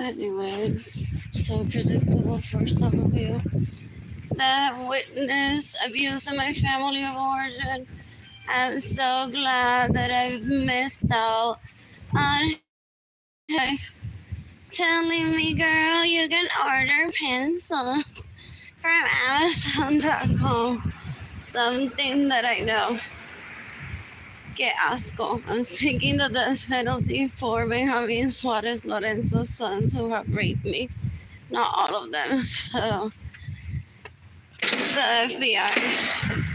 Anyways, so predictable for some of you that have witnessed abuse in my family of origin. I'm so glad that I've missed out on telling me, girl, you can order pencils from Amazon.com. Something that I know. Que asco. I'm seeking the death penalty for Benjamin Suarez Lorenzo's sons who have raped me. Not all of them. So the FBI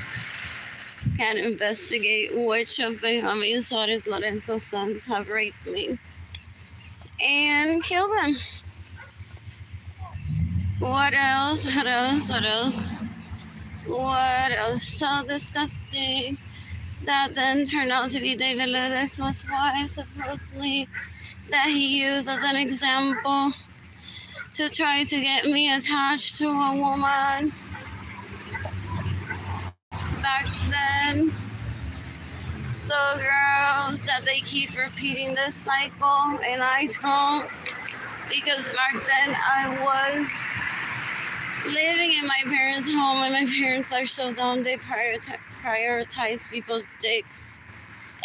can investigate which of Benjamin Suarez Lorenzo's sons have raped me and kill them. What else? What else? What else? What else? So disgusting. That then turned out to be David Ledesma's wife, supposedly, that he used as an example to try to get me attached to a woman. Back then, so gross that they keep repeating this cycle, and I don't, because back then I was living in my parents' home, and my parents are so dumb. They prioritize people's dicks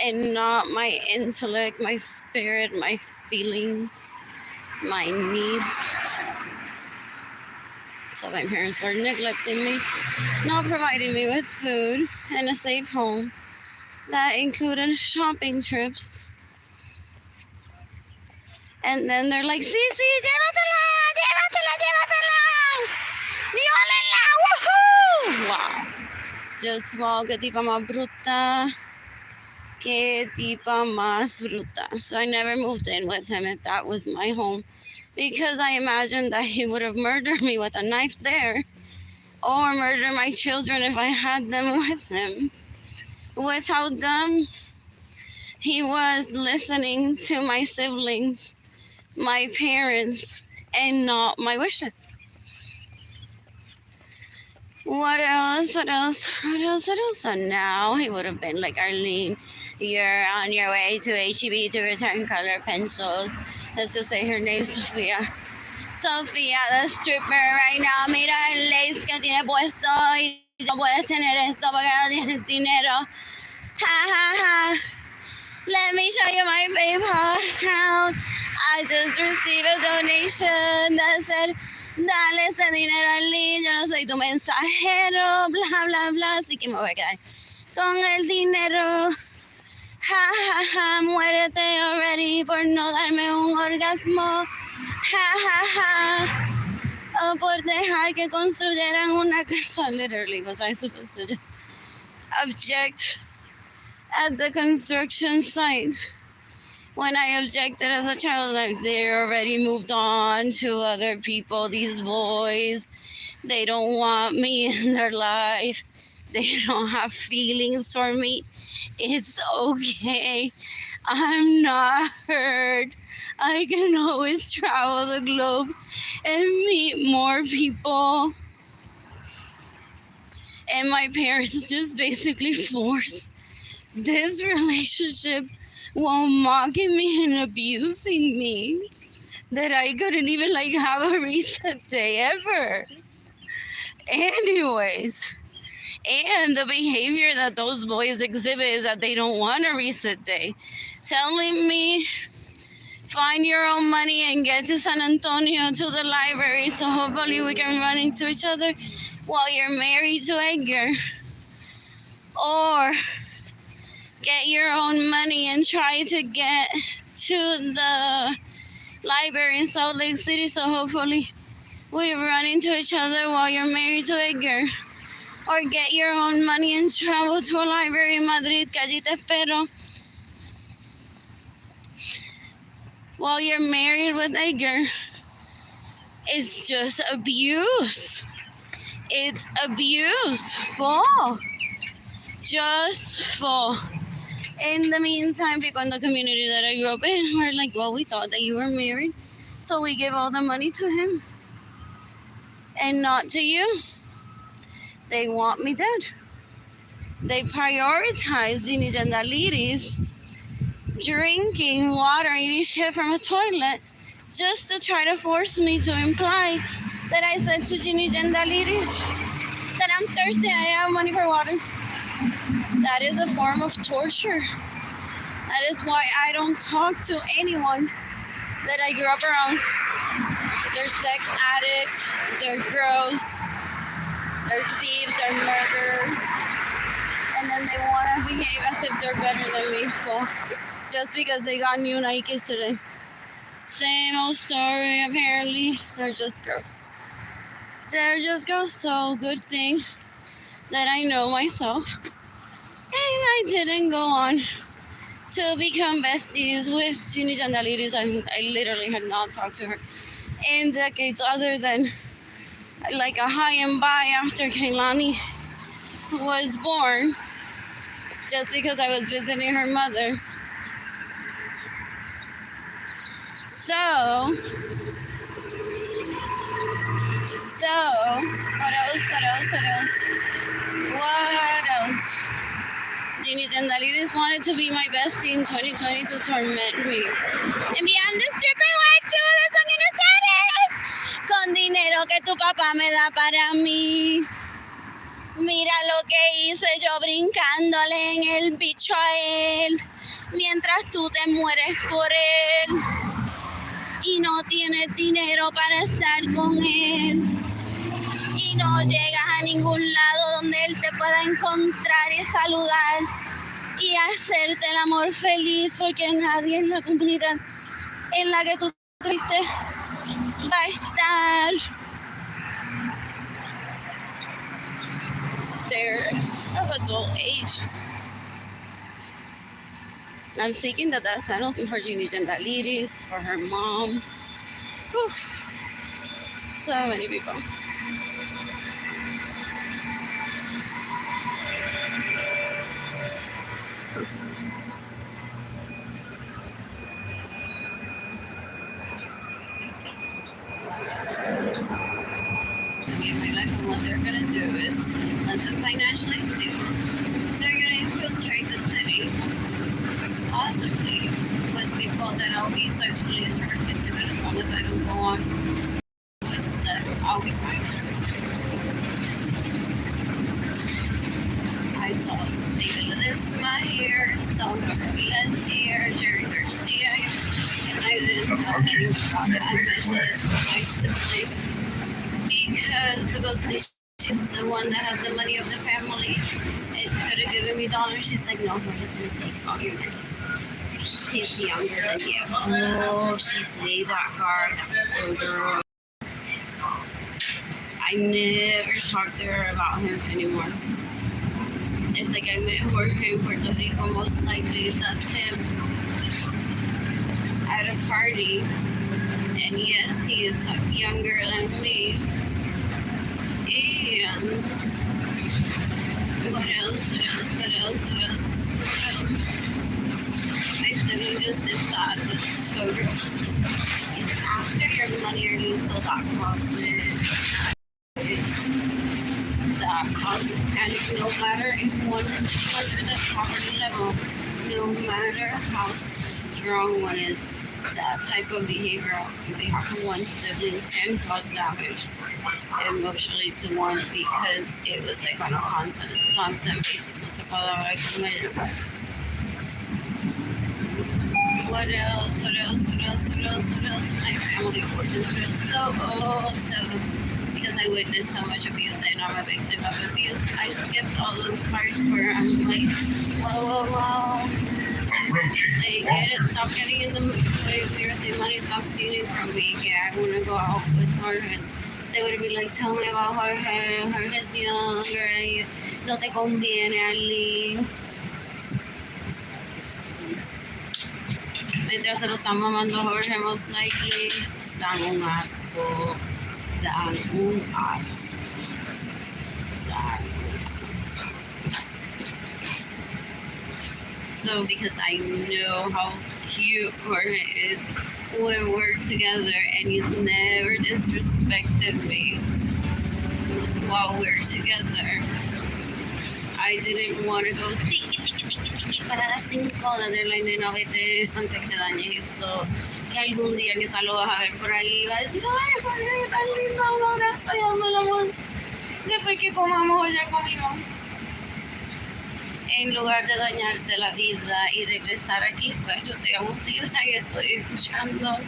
and not my intellect, my spirit, my feelings, my needs. So my parents were neglecting me, not providing me with food and a safe home. That included shopping trips. And then they're like, sí, llévatela, llévatela, llévatela. Violenla, woohoo! Wow. Just wow, qué tipa más bruta. Qué tipa más bruta. So I never moved in with him if that was my home, because I imagined that he would have murdered me with a knife there, or murder my children if I had them with him. With how dumb he was listening to my siblings, my parents, and not my wishes. What else? What else? What else? What else? So now he would have been like, Arlene, you're on your way to HEB to return color pencils. Let's just say her name, Sofia. Sofia, the stripper right now. Mira el lace que tiene puesto y no puedes tener esto porque no tienes dinero. Ha ha ha. Let me show you my PayPal account. I just received a donation that said, dale este dinero a Arlene, yo no soy tu mensajero, bla, bla, bla. Así que me voy a quedar con el dinero. Ja, ja, ja, muérete already por no darme un orgasmo. Ja, ja, ja. O por dejar que construyeran una casa. Literally, was I supposed to just object at the construction site? When I objected as a child, like, they already moved on to other people. These boys, they don't want me in their life. They don't have feelings for me. It's okay. I'm not hurt. I can always travel the globe and meet more people. And my parents just basically forced this relationship while mocking me and abusing me, that I couldn't even like have a reset day ever. Anyways, and the behavior that those boys exhibit is that they don't want a reset day. Telling me, find your own money and get to San Antonio to the library so hopefully we can run into each other while you're married to Edgar. Or get your own money and try to get to the library in Salt Lake City so hopefully we run into each other while you're married to Edgar. Or get your own money and travel to a library in Madrid, que allí te espero, while you're married with Edgar. It's just abuse. It's abuse. Full. Just full. In the meantime, people in the community that I grew up in were like, well, we thought that you were married, so we give all the money to him and not to you. They want me dead. They prioritize the Nijandaliris drinking water and eating shit from a toilet just to try to force me to imply that I said to Ginny Gendalitis that I'm thirsty and I have money for water. That is a form of torture. That is why I don't talk to anyone that I grew up around. They're sex addicts, they're gross, they're thieves, they're murderers, and then they want to behave as if they're better than me. Well, just because they got new Nikes today. Same old story, apparently. They're just gross. They're just gross, so good thing that I know myself. And I didn't go on to become besties with Ginny Jandalides. I literally had not talked to her in decades other than like a high and by after Kaylani was born, just because I was visiting her mother. So, what else? Ginny Jandalides wanted to be my bestie in 2020 to torment me. Enviando stripper white to the San Innocentes con dinero que tu papá me da para mí. Mira lo que hice yo brincándole en el bicho a él, mientras tú te mueres por él y no tienes dinero para estar con él y no llegas a ningún lado donde él te pueda encontrar y saludar y hacerte el amor feliz, porque nadie en la comunidad en la que tú creíste va a estar. They're of adult age. I'm seeking the death penalty for Ginny Jandalides, for her mom. Whew. So many people. In my life, and what they're gonna do is, once I'm financially stable, they're gonna infiltrate the city, possibly with people that I'll be sexually attracted to, but as long as I don't go on with that, I'll be fine. I saw David Ledesma here, Salvador Perez here, Jerry Garcia, and I didn't have any problem. I mentioned it to my sibling because supposedly she's the one that has the money of the family. It could have given me dollars. She's like, no, he's going to take all your money. She's younger than you. Oh, she played that card. That's so gross. I never talked to her about him anymore. It's like I met Jorge in Puerto Rico, most likely, if that's him, at a party. And yes, he is younger than me. And what else? My sibling just did that. That's so gross. It's after your money or you sold that closet. That causes panic, no matter if one is under the poverty level, no matter how strong one is. That type of behavior on behalf of one's siblings can cause damage emotionally to one, because it was like on a constant basis. No se puede hablar con ella. What else? My family forces feel so because I witnessed so much abuse and I'm a victim of abuse. I skipped all those parts where I'm like, whoa. They get it, stop getting in the way of seriously money, stop stealing from me. Yeah, I want to go out with Jorge. They would be like, tell me about Jorge. Jorge's younger. No te conviene, Arlene. Mientras se lo están mamando a Jorge, most likely, dan un asco. So because I know how cute Jorge is when we're together, and he's never disrespected me while we're together, I didn't want to go tiki para las 5 de la nena, vete antes que dañes esto. que algún día quizá lo vas a ver por ahí y va a decir, ay, Jorge, tan lindo, un abrazo, ya me lo voy. Después que comamos o ya comimos. En lugar de dañarte la vida y regresar aquí, pues yo estoy aburrida y estoy escuchando a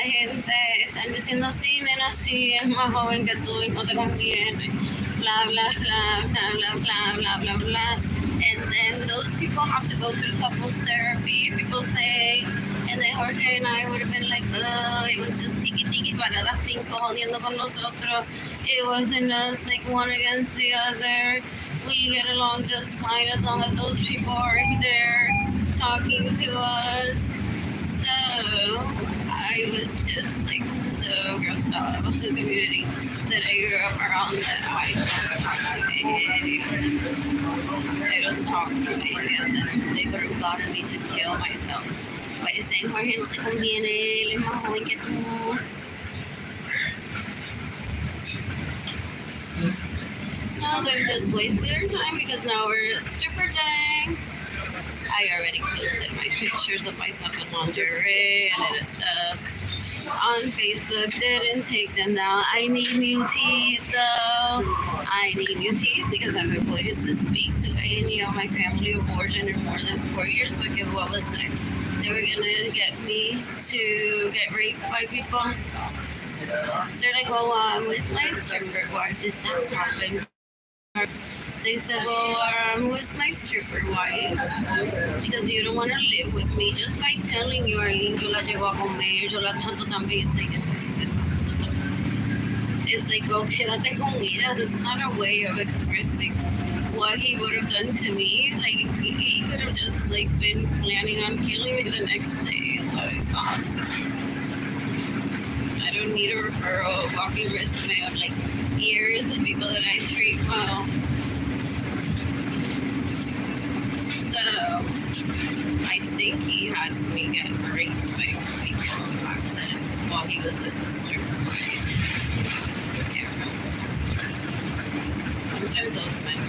gente, están diciendo, sí, nena, sí, es más joven que tú y no te conviene, bla, bla, bla, bla, bla, bla, bla, bla, bla. And then those people have to go through couples therapy, people say, and then Jorge and I would have been like, oh, it was just tiki-tiki para las 5 jodiendo con nosotros. It wasn't us like one against the other. We get along just fine as long as those people are there talking to us. So I was just like so grossed out about the community that I grew up around that I don't talk to anyone. I don't talk to anyone. They would have gotten me to kill myself by saying, Jorge, no te conviene, él es más joven que tú. So they're just wasting their time because now we're at stripper day. I already posted my pictures of myself in lingerie and in a tub on Facebook. Didn't take them down. I need new teeth though. I need new teeth because I've avoided to speak to any of my family of origin in more than 4 years because what was next? They were gonna get me to get raped by people. They're like, well, with my stripper, why did that happen? They said, well, with my stripper wife, because you don't want to live with me. Just by telling you, Arlene, yo la llevo a comer, yo la trato tan bien. It's like, oh, quédate con ella. That's not a way of expressing what he would have done to me. Like, he could have just, like, been planning on killing me the next day, is what I thought. I don't need a referral, walking resume of, like, years of people that I treat well. So, I think he had me get raped by people back then while he was with the stripper wife. I can't remember. Sometimes those men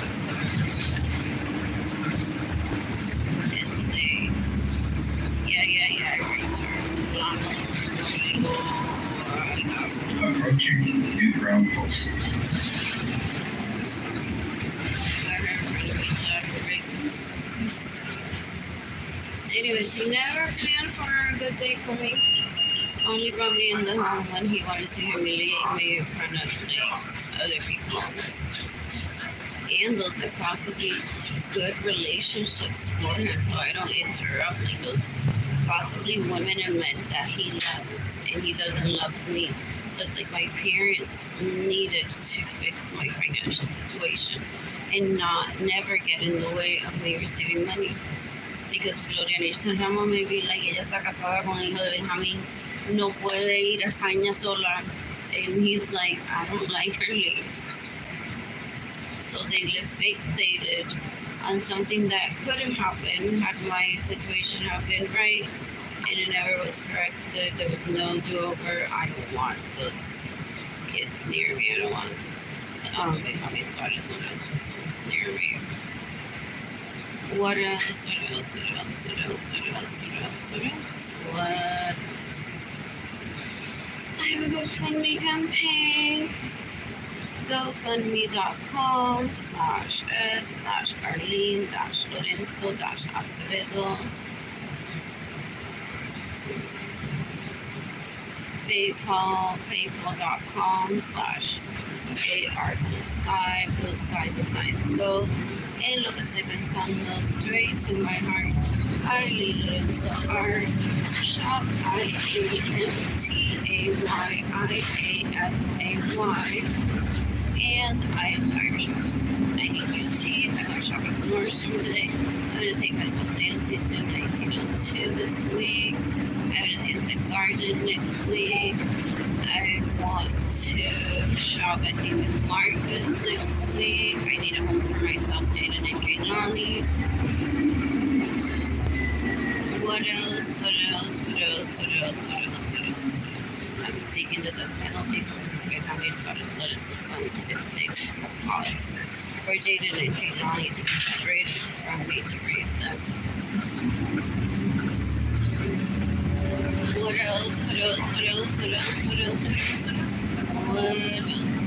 and say, yeah, I raped her. Approaching new ground post. Anyways, he never planned for a good day for me. Only brought me in the home when he wanted to humiliate me in front of like other people. And those are possibly good relationships for him, so I don't interrupt like those possibly women and men that he loves, and he doesn't love me. So it's like my parents needed to fix my financial situation and never get in the way of me receiving money. Because Gloria Nilsson Ramos may be like, ella está casada con el hijo de Benjamín, no puede ir a España sola. And he's like, I don't like her leave. So they live fixated on something that couldn't happen had my situation have been right, and it never was corrected. There was no do-over. I don't want those kids near me. I don't want Benjamín Suárez Lorenzo near me. What else? What else? I have a GoFundMe campaign. GoFundMe.com/f/Arlene-Lorenzo-Acevedo. Paypal.com/AR Blue Sky Designs Go. En lo que estoy pensando, straight to my heart, Arlene Lorenzo Art Shop, IANTAYIAFAY, and I am tired shop. I need new teeth. I'm going to shop at the Nordstrom today. I'm going to take myself dancing to 1902 this week. I'm going to dance at Garden next week. I want to shop at David Marcus next week. I need a home for myself, Jaden and Kaylani. What else? I'm seeking the death penalty for Benjamín Suárez Lorenzo's sons if they cause for Jaden and Kaylani to be separated from me to rape them. What What else? What else? What else? What else? What else? What else?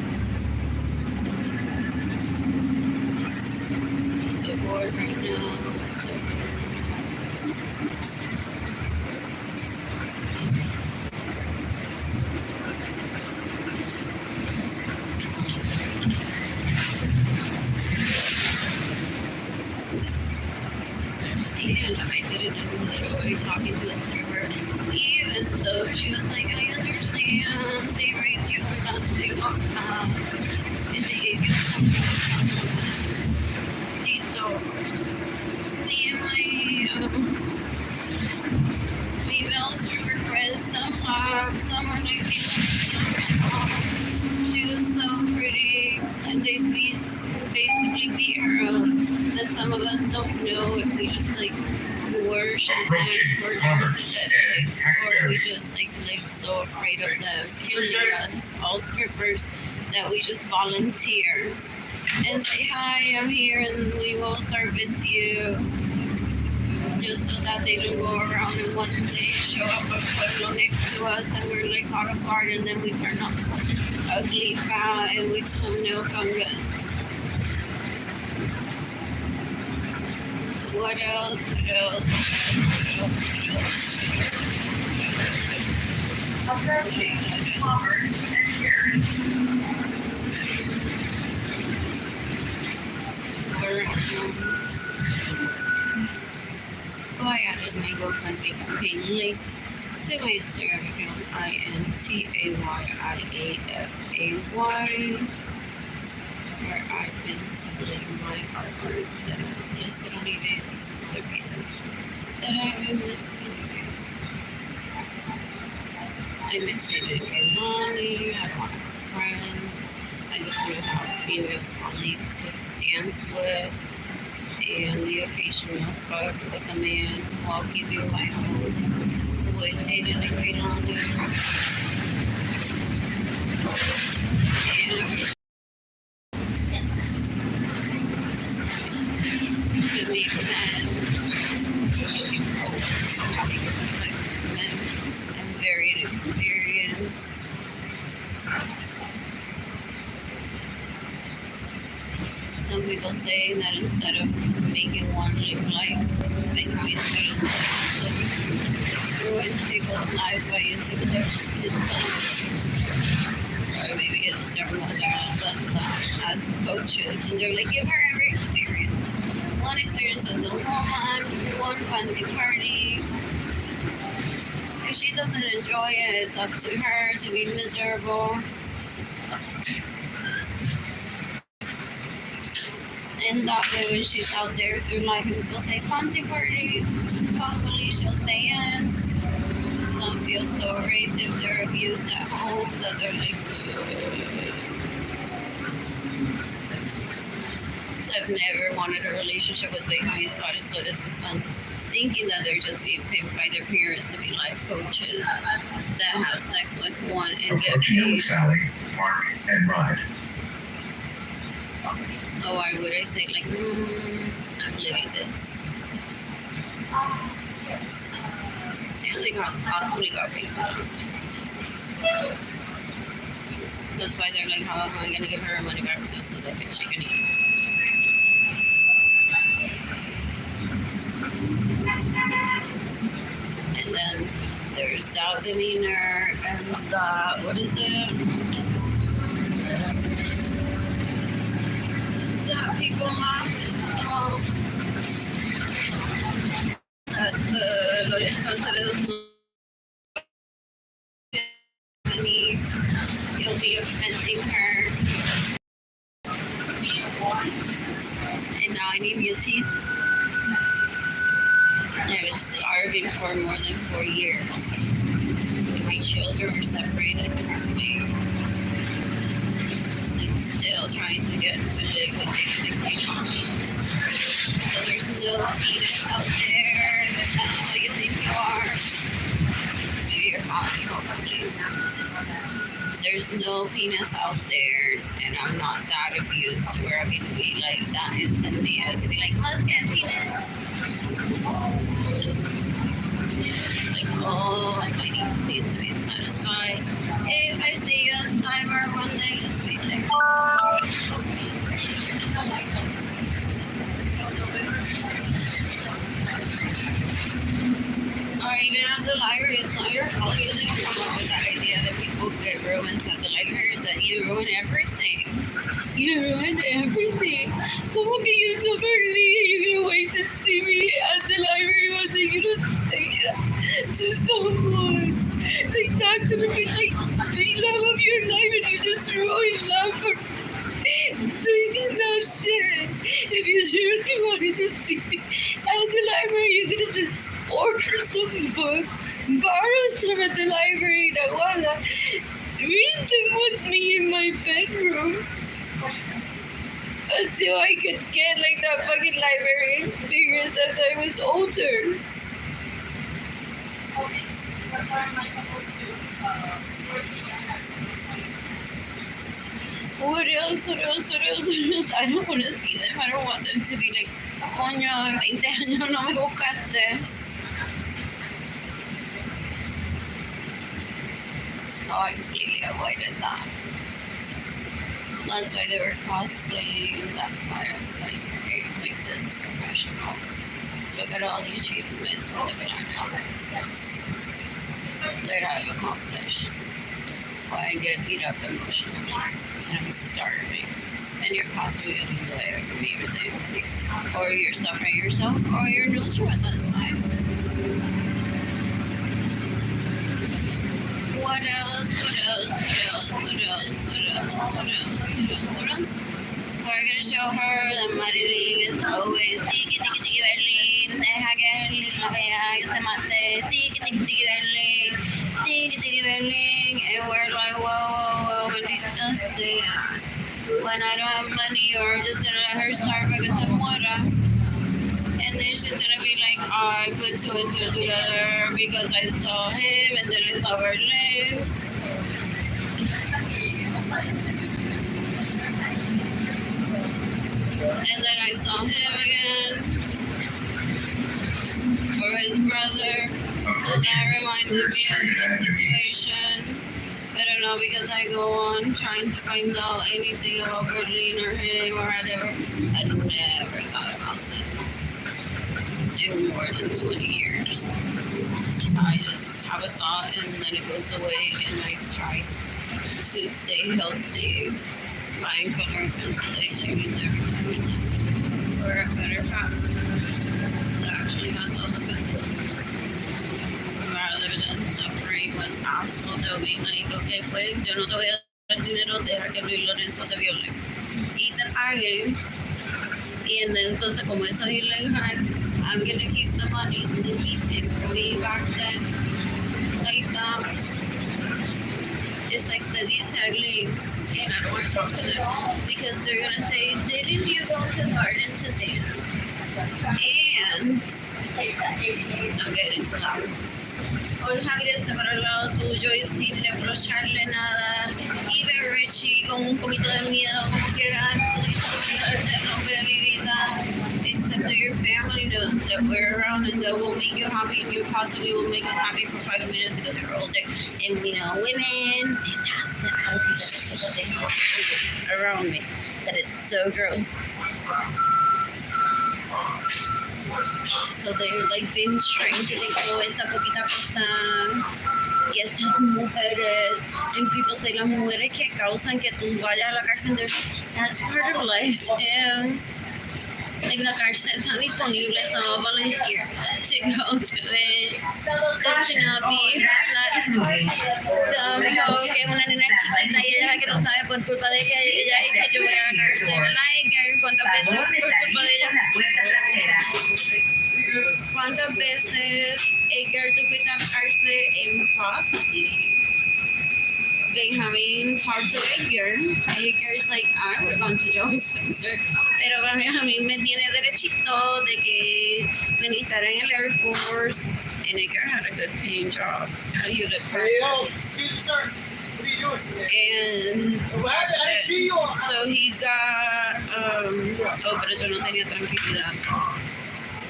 So bored right now. So and I didn't enjoy talking to the stripper. Even so, she was like, I understand. They raped you for nothing. And they gave you something. Dito. Me and my female stripper friends, some are like, she was so pretty. And they basically beat her up. That some of us don't know if we just like worship them for their aesthetics or we just like live so afraid of them killing us, all strippers, that we just volunteer and say, hi, I'm here and we will service you, just so that they don't go around and one day show up a pueblo next to us and we're like caught off guard and then we turn up ugly, fat, and we toenail fungus. What else? What else? Approaching Palmer and Sharon. Oh, I added my GoFundMe campaign link to my Instagram account, INTAYIAFAY, where I've been submitting my artwork that I've listed on eBay and some other pieces that I haven't listed on eBay. I miss David Kehlani, I don't want friends. I just want to have female colleagues to dance with and the occasional fuck with a man while giving my home who had dated in Kehlani. To make men looking forward to having sex with men and varied experience. Some people say that instead of making one live life, make me so ruins people's lives by using their son, or maybe it's their mother as coaches, and they're like, give her every experience. One experience with the woman, one fancy party. If she doesn't enjoy it, it's up to her to be miserable. And that way, when she's out there through life and people say, fancy party, hopefully she'll say yes. Some feel so raped if they're abused at home that they're like, ugh. So I've never wanted a relationship with big money starters, but it's a sense thinking that they're just being paid by their parents to be life coaches that have sex with one and get paid. Sally, Mark, and Rod. So why would I say like, I'm living this? And they possibly got paid for that. That's why they're like, how am I going to give her her money back so that she can eat? And then there's that demeanor and that, what is it? That people laugh at the Lorenzo says you'll be offending her. And now I need new teeth. I've been starving for more than 4 years. My children were separated from me. I'm still trying to get to live with dignity. So there's no penis out there. That's not what you think you are. Maybe you're happy, hopefully. There's no penis out there, and I'm not that abused to where I can be like that incendiary to be like, must get penis. Like, oh, my needs need to be satisfied. If I see a timer one day, just be there. Or even at the library, it's not your fault. You didn't come up with that idea that people get ruins at the libraries, that you ruin everything. You ruined everything. ¿Cómo que yo sufferly and you're gonna wait to see me at the library one day? You don't say that to someone. Like that could have been like the love of your life and you just ruined love for saying that shit. If you truly wanted to see me at the library, you could have just ordered some books, borrow some at the library, Naguala, read them with me in my bedroom. Until I could get like that fucking library experience as I was older. Okay, what am I supposed to do? What else? I don't want to see them. I don't want them to be like, coño, en 20 años no me buscaste. Oh, I completely avoided that. That's why they were cosplaying. That's why I'm like, okay, make this professional. Look at all the achievements and look at our now. That I've accomplished. Why I get beat up emotionally and I'm starving. And you're possibly getting away from me or saying, or you're suffering yourself, or you're neutral, and that's fine. What else? We're gonna show her that Marilyn is always tiki Berlin. Deja que Berlin la vea que se mate. Tiki Berlin. And we're like, whoa, maldita sea. When I don't have money, or just gonna let her starve para que se muera. And then she's gonna be like, oh, I put two and two together because I saw him and then I saw Berlin. And then I saw him again. Or his brother. So that reminded me of the situation. I don't know, because I go on trying to find out anything about Berlin or him or whatever. I never thought about that in more than 20 years. I just have a thought and then it goes away and I try to stay healthy, buying color pencil, aging in every time I live. Or a better fact, it actually has all the pencils. Rather than suffering with asshole, they'll be like, okay, pues yo no te voy a dar dinero, deja que Arlene Lorenzo te viole. Y te pague. Y entonces, como eso es ilegal, I'm gonna keep the money and keep it for me back then. Like that. It's like, se dice Arlene, and I don't want to talk to them because they're gonna say, didn't you go to the garden to dance? And I'll get into that. Or regresa para el lado tuyo y sin reprocharle nada. Even Richie con un poquito de miedo, como quiera, el nombre de mi vida. Except that your family knows that we're around and that will make you happy, and you possibly will make us happy for 5 minutes because we're older. And we know women, and that's the attitude that they have around me. That it's so gross. So they're like being trained to think, oh, esta poquita cosa y estas mujeres. And people say, las mujeres que causan que tú vayas a la cárcel, that's part of life too. Like la cárcel está disponible, so I'll volunteer to go to it. That should not be that dumb hoe que es una nena chiquita y ella que no sabe por culpa de que ella y que yo voy a la cárcel, ¿verdad? Y que cuántas veces por culpa de ella. ¿Cuántas veces, Edgar, tú fuiste a la cárcel? Impossibly. Benjamin talked to Edgar. Edgar's like, I would have gone to jail. Pero Benjamin me tiene derechito de que me necesitara en el Air Force. And Edgar had a good paying job. He was Hey, yo, sir. What are you doing? and What happened? I didn't see you on. so he got, oh, pero yo no tenía tranquilidad.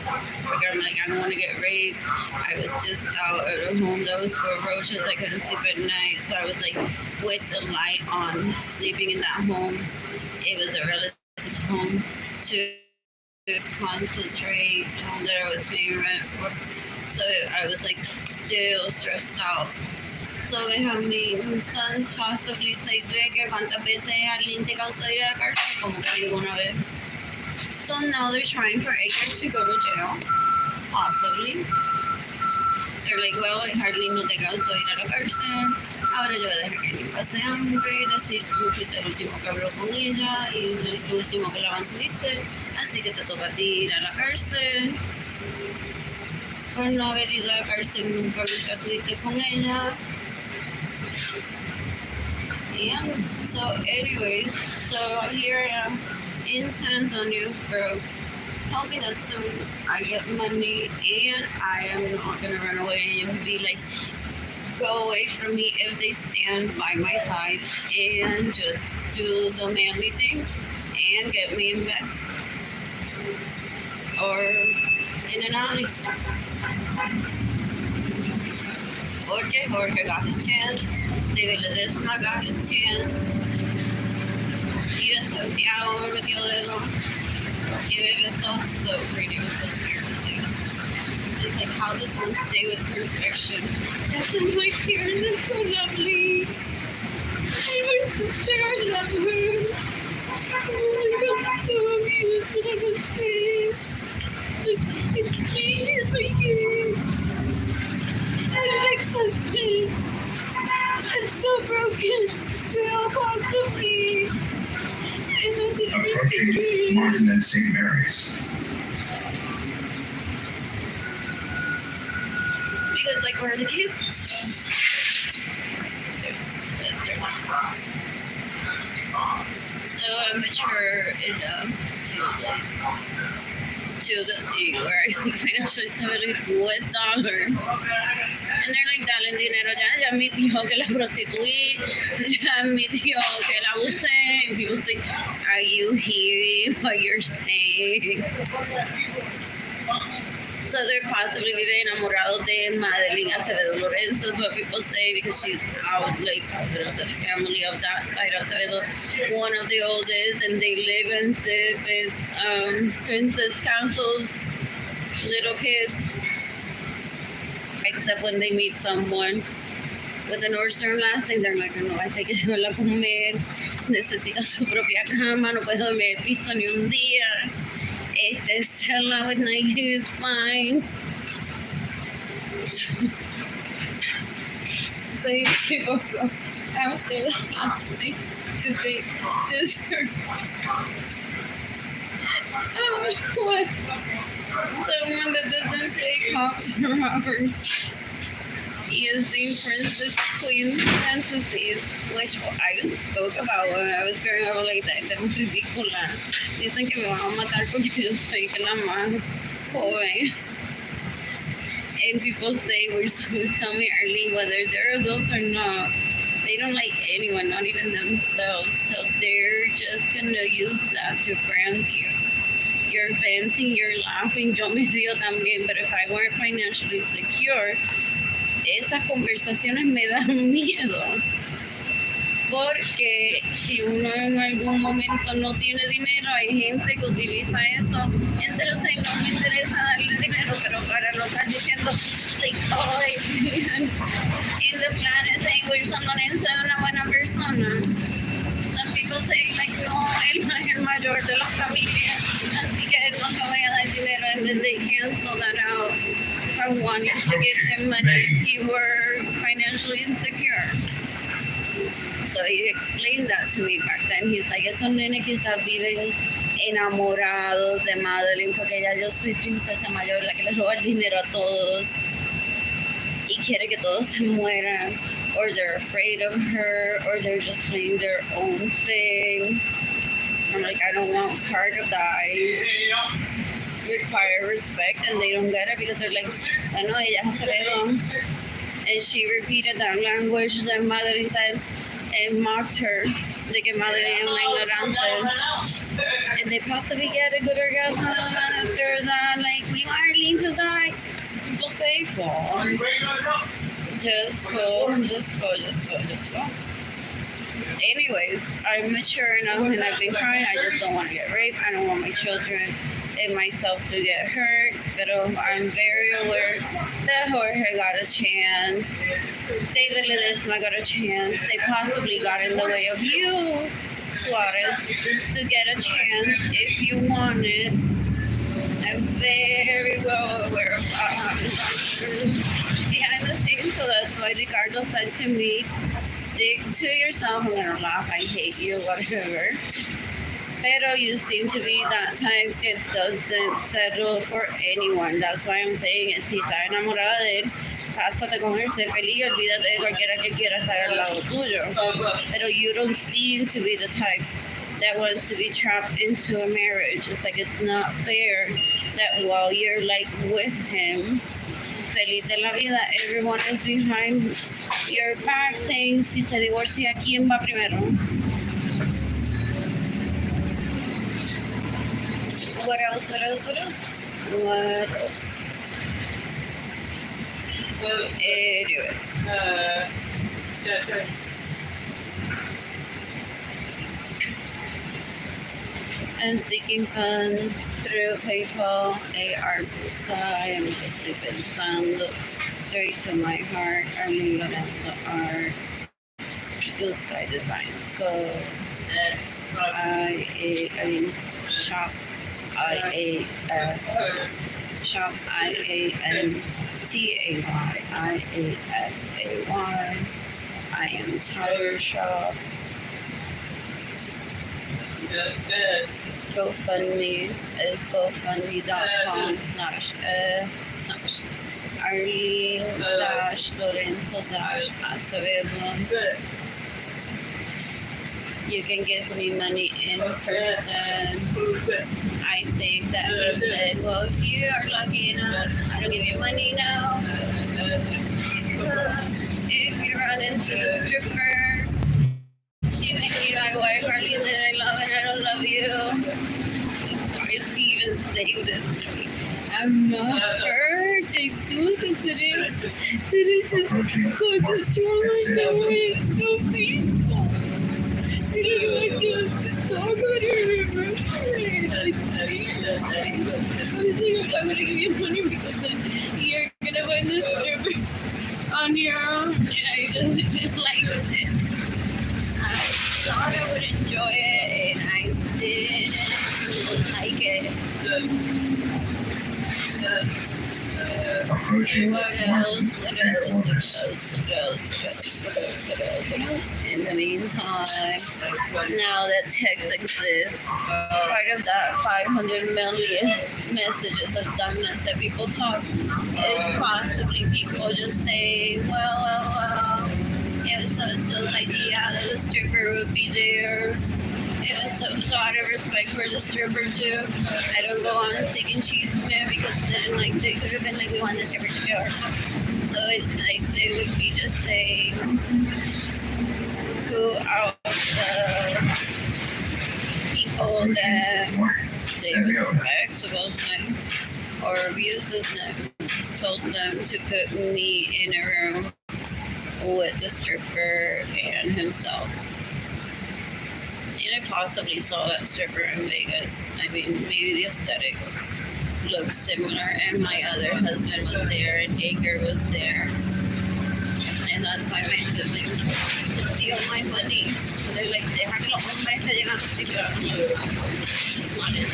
Like, I'm like, I don't want to get raped. I was just out at a home that was full of roaches. I couldn't sleep at night. So I was like with the light on, sleeping in that home. It was a relative's home to concentrate home that I was paying rent for. So I was like still stressed out. So mis sons possibly say, que cuántas veces Arlene te causó ir a la cárcel, como que ninguna vez. So now they're trying for Edgar to go to jail, possibly. They're like, well, Arlene no te causó ir a la cárcel, ahora yo voy a dejar que ni pase hambre, decir tú fuiste el último que habló con ella y el último que la mantuviste, así que te toca a ti ir a la cárcel. Por no haber ido a la cárcel nunca estuviste con ella. And so anyways, so here I am in San Antonio, bro, hoping that soon I get money and I am not gonna run away and be like, go away from me if they stand by my side and just do the manly thing and get me in bed or in an alley. Jorge got his chance. David Ledesma got his chance. Y Santiago me metió dedo. Y me besó. So pretty. It was so weird to see. It's like, how does one stay with perfection? That's my parents are so lovely. And my sister, I love her. Oh my god, so cute. I was saying. It's me, it's my kids. I'm exhausted. I'm so broken. Still, possibly. Approaching Martin and St. Mary's. Because, like, where are the kids? They're not. So I'm mature enough to the thing where I see financial stability with dollars. And they're like, dale dinero ya admitió que la prostituí, ya admitió que la abusé. And people say, are you hearing what you're saying? So they're possibly vive enamorados de Madeline Acevedo Lorenzo is what people say because she's out like the family of that side of Acevedo, one of the oldest, and they live in it's Princess Castle's little kids. Except when they meet someone with a Nordstrom last name, they're like, no, hay que llevarla a comer, necesita su propia cama, no puede dormir en el piso ni un día. Chill out with Nike is fine. So people go after the house to serve. What? Someone that doesn't pay cops or robbers using Princess Queen fantasies, which I spoke about when I was growing up, like that. That was ridícula. Dicen que me van a matar porque yo soy la más joven. And people say, we're supposed to tell me, Arlene, whether they're adults or not, they don't like anyone, not even themselves. So they're just going to use that to brand you. You're venting, you're laughing, yo me río también, but if I weren't financially secure, esas conversaciones me dan miedo. Porque si uno en algún momento no tiene dinero, hay gente que utiliza eso. En serio, sé, no me interesa darle dinero, pero para no estar diciendo, like, oh, in the plan es saying, Wilson Lorenzo es una buena persona. Some people say, like, no, él no es el mayor de la familia, así que no te voy a dar dinero, and then they cancel that out from wanting to give him money if he were financially insecure. So he explained that to me back then. He's like, esos nenes quizás viven enamorados de Madeline porque ya yo soy princesa mayor, la que les roba el dinero a todos y quiere que todos se mueran, or they're afraid of her, or they're just playing their own thing. I'm like, I don't want part of that. I require respect, and they don't get it because they're like, I know ella es Acevedo. And she repeated that language that Madeline said and mocked her de que madre es una ignorante. And they possibly get a good orgasm after that. Like, we want Arlene to die. People say, fall. Just go. Anyways, I'm mature enough and I've been crying. I just don't want to get raped. I don't want my children and myself to get hurt. But I'm very aware that Jorge got a chance. David Ledesma got a chance. They possibly got in the way of you, Suarez, to get a chance if you want it. I'm very well aware of behind the scenes, so that's why Ricardo said to me, stick to yourself. I'm gonna laugh, I hate you, whatever. Pero you seem to be that type that doesn't settle for anyone. That's why I'm saying it. Si estás enamorada de él, cásate con él, sé feliz y olvídate de cualquiera que quiera estar al lado tuyo. Pero you don't seem to be the type that wants to be trapped into a marriage. It's like it's not fair that while you're like with him, feliz de la vida, everyone is behind your back saying, si se divorcia, ¿quién va primero? What else? Anyway. And seeking funds through PayPal, Artista, I'm just pensando straight to my heart. Arlene Lorenzo Art, Blue Sky Designs Go, Shop IANTAYIAFAY. I am Tire Shop. GoFundMe is GoFundMe.com/Arlene-Lorenzo-Acevedo. You can give me money in person. I think that he said, well, if you are lucky enough, I don't give you money now. If you run into the stripper, she make you my wife, Arlene, that I love and I don't love you. Why is he even saying this to me? I'm not hurt. I do consider that it just causes trauma in the way. It's so painful. I don't know what to talk about it. I'm going to give you money because then you're going to find this stripper on your own. And I just like this. I thought I would enjoy it, and I didn't like it. Approaching What else? In the meantime, now that text exists, part of that 500 million messages of dumbness that people talk is possibly people just saying, well, it was so-and-so's idea that the stripper would be there. It was some sort of respect for the stripper too. I don't go on seeking cheese man because then like they could have been like, we want the stripper to go or something. So it's like they would be just saying who are the people that they respect supposedly or abuses them, told them to put me in a room with the stripper and himself. And I possibly saw that stripper in Vegas. I mean, maybe the aesthetics look similar, and my other husband was there, and Aker was there. And that's why my siblings steal my money. They're like, deja que los hombres te llegan así que not in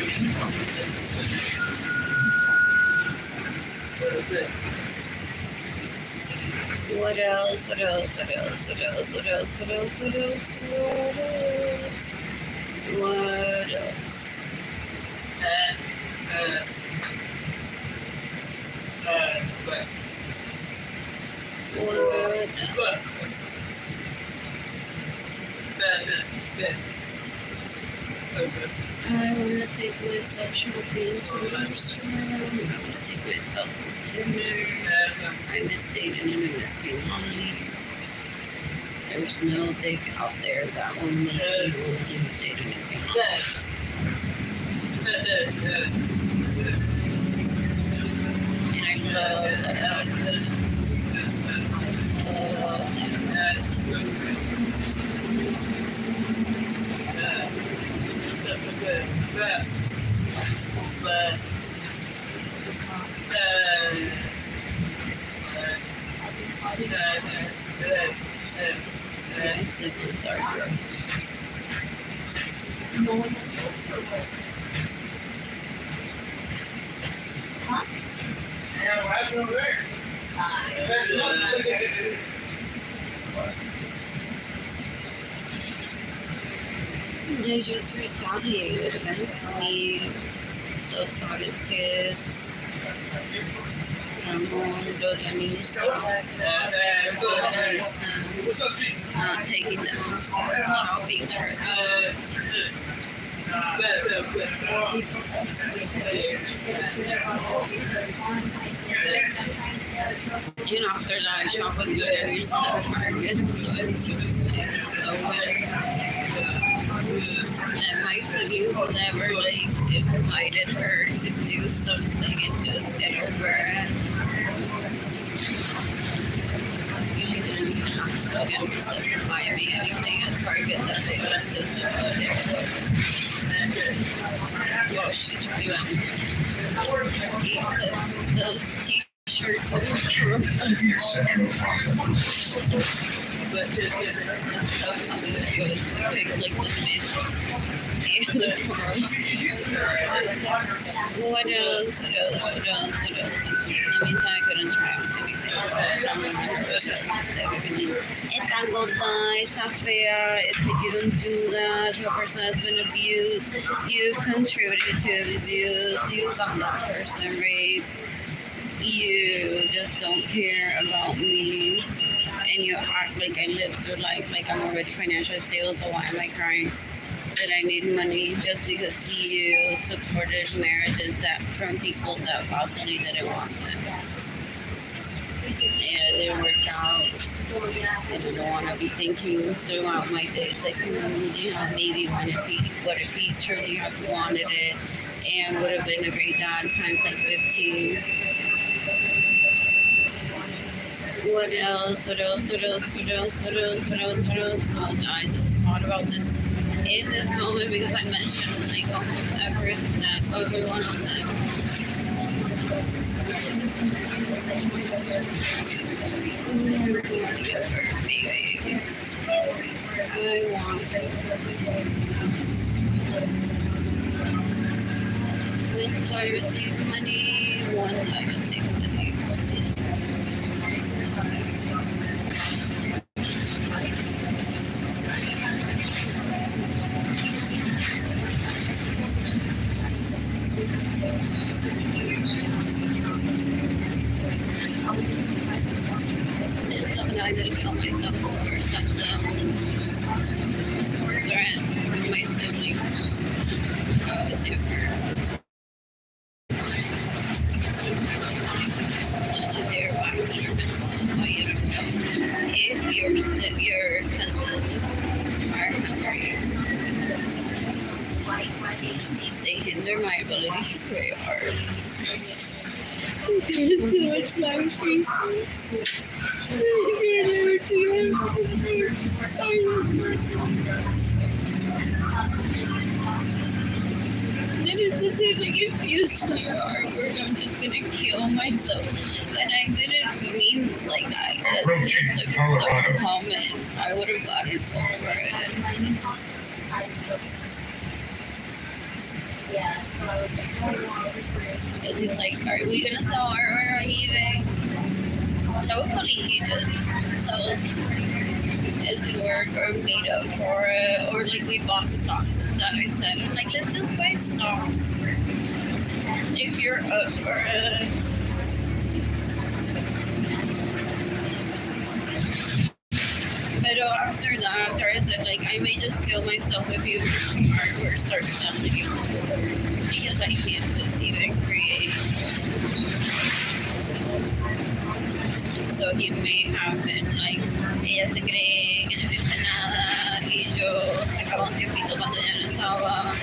What else? I want to take myself shopping to the restaurant. I want to take myself to dinner. I miss Aiden and I miss being Holly. There's no dick out there that will make you imitate anything else. And I love that. My siblings are gross. Yeah, what happened over there? They just retaliated against me. Those hardest kids. Mundo de Musa. Not taking them on shopping trips. And after that, I shop with good areas at Target, so it's just like so weird. And my siblings never like invited her to do something and just get over it. Again, doesn't buy me anything at Target that they was just well, she's doing those t-shirts Your central process. but it's so funny that it was pick like the mid and the front. What else? Let me tell I couldn't try anything. Está gorda, está fea, it's like you don't do that, your person has been abused, you contributed to abuse, you got that person raped, you just don't care about me, and you act like I live through life like I'm already financially stable, so why am I crying that I need money just because you supported marriages that from people that possibly didn't want them. And it worked out. And I don't want to be thinking throughout my days like, maybe what if he truly wanted it and would have been a great dad times like 15. What else? So I just thought about this in this moment because I mentioned like almost every one of them. I want when I receive money, There's nothing I didn't kill myself for except threats with my siblings. I was different. Such as your back to your business, if your cousins are hungry, they hinder my ability to pray hard. There's so much laughing. That is the type like if you saw your artwork, I'm just gonna kill myself. And I didn't mean like that. That's just a comment. I would have gotten over it. Because he's like, are we gonna sell artwork on eBay? So funny, he just sells his work or made up for it, or like we bought stocks and that I said, I'm like, let's just buy stocks if you're up for it. But after that, after I said like I may just kill myself if you artwork starts selling because I can't just even create. So he may have been like, ella se cree que yo no hice nada y yo sacaba un tiempito cuando ella no estaba